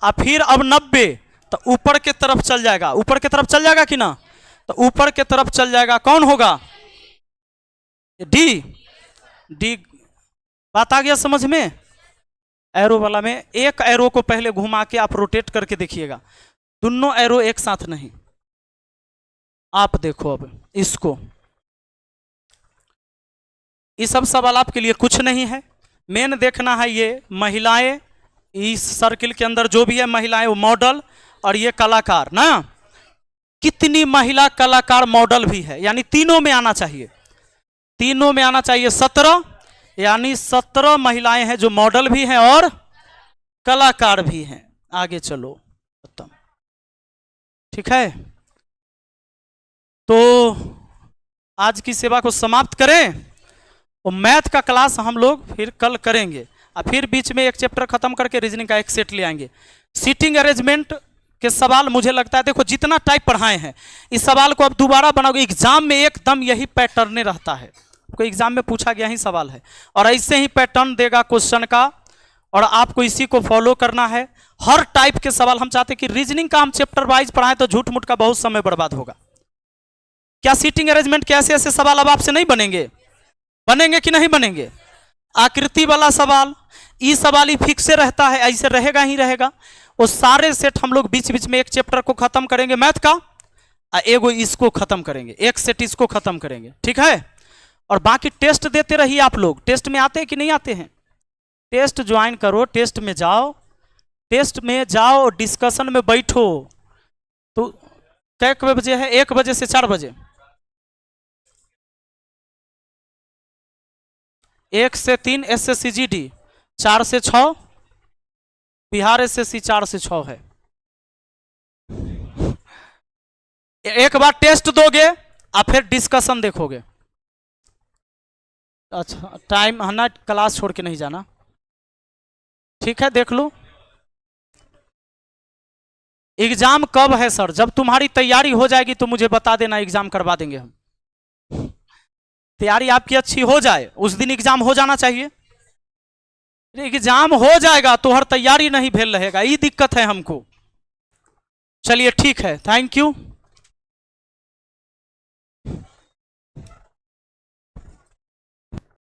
और फिर अब 90, तो ऊपर के तरफ चल जाएगा, ऊपर के तरफ चल जाएगा कि ना, तो ऊपर के तरफ चल जाएगा, कौन होगा डी। डी बात आ गया समझ में। एरो वाला में एक एरो को पहले घुमा के आप रोटेट करके देखिएगा, दोनों एरो एक साथ नहीं, आप देखो अब इसको, ये सब सवाल आपके लिए कुछ नहीं है, मेन देखना है ये महिलाएं, इस सर्किल के अंदर जो भी है महिलाएं वो मॉडल, और ये कलाकार ना, कितनी महिला कलाकार मॉडल भी है, यानी तीनों में आना चाहिए, तीनों में आना चाहिए 17, यानी 17 महिलाएं हैं जो मॉडल भी हैं और कलाकार भी हैं। आगे चलो खत्म, ठीक है, तो आज की सेवा को समाप्त करें, और मैथ का क्लास हम लोग फिर कल करेंगे, और फिर बीच में एक चैप्टर खत्म करके रीजनिंग का एक सेट ले आएंगे। सीटिंग अरेंजमेंट के सवाल मुझे लगता है, देखो जितना टाइप पढ़ाए हैं इस सवाल को अब दोबारा बनाओगे, एग्जाम में एकदम यही पैटर्न रहता है, कोई एग्जाम में पूछा गया ही सवाल है, और ऐसे ही पैटर्न देगा क्वेश्चन का, और आपको इसी को फॉलो करना है। हर टाइप के सवाल हम चाहते हैं कि रीजनिंग का हम चैप्टर वाइज पढ़ाएं, तो झूठ मूठ का बहुत समय बर्बाद होगा। क्या सीटिंग अरेंजमेंट के ऐसे ऐसे सवाल अब आपसे नहीं बनेंगे? बनेंगे कि नहीं बनेंगे? आकृति वाला सवाल, ई सवाल ही फिक्स से रहता है, ऐसे रहेगा ही रहेगा। वो सारे सेट हम लोग बीच बीच में एक चैप्टर को खत्म करेंगे मैथ का, एगो इसको खत्म करेंगे, एक सेट इसको खत्म करेंगे, ठीक है। और बाकी टेस्ट देते रहिए आप लोग। टेस्ट में आते हैं कि नहीं आते हैं? टेस्ट ज्वाइन करो, टेस्ट में जाओ, टेस्ट में जाओ, डिस्कशन में बैठो। तो कै बजे है? 1 बजे से 4 बजे, 1 से 3 SSC GD, 4 से 6 बिहार SSC, 4 से 6 है। एक बार टेस्ट दोगे और फिर डिस्कशन देखोगे। अच्छा टाइम है ना, क्लास छोड़ के नहीं जाना, ठीक है, देख लो। एग्जाम कब है सर? जब तुम्हारी तैयारी हो जाएगी तो मुझे बता देना, एग्जाम करवा देंगे हम। तैयारी आपकी अच्छी हो जाए उस दिन एग्जाम हो जाना चाहिए। एग्जाम हो जाएगा तो हर तैयारी नहीं भेल रहेगा, ये दिक्कत है हमको। चलिए ठीक है, थैंक यू।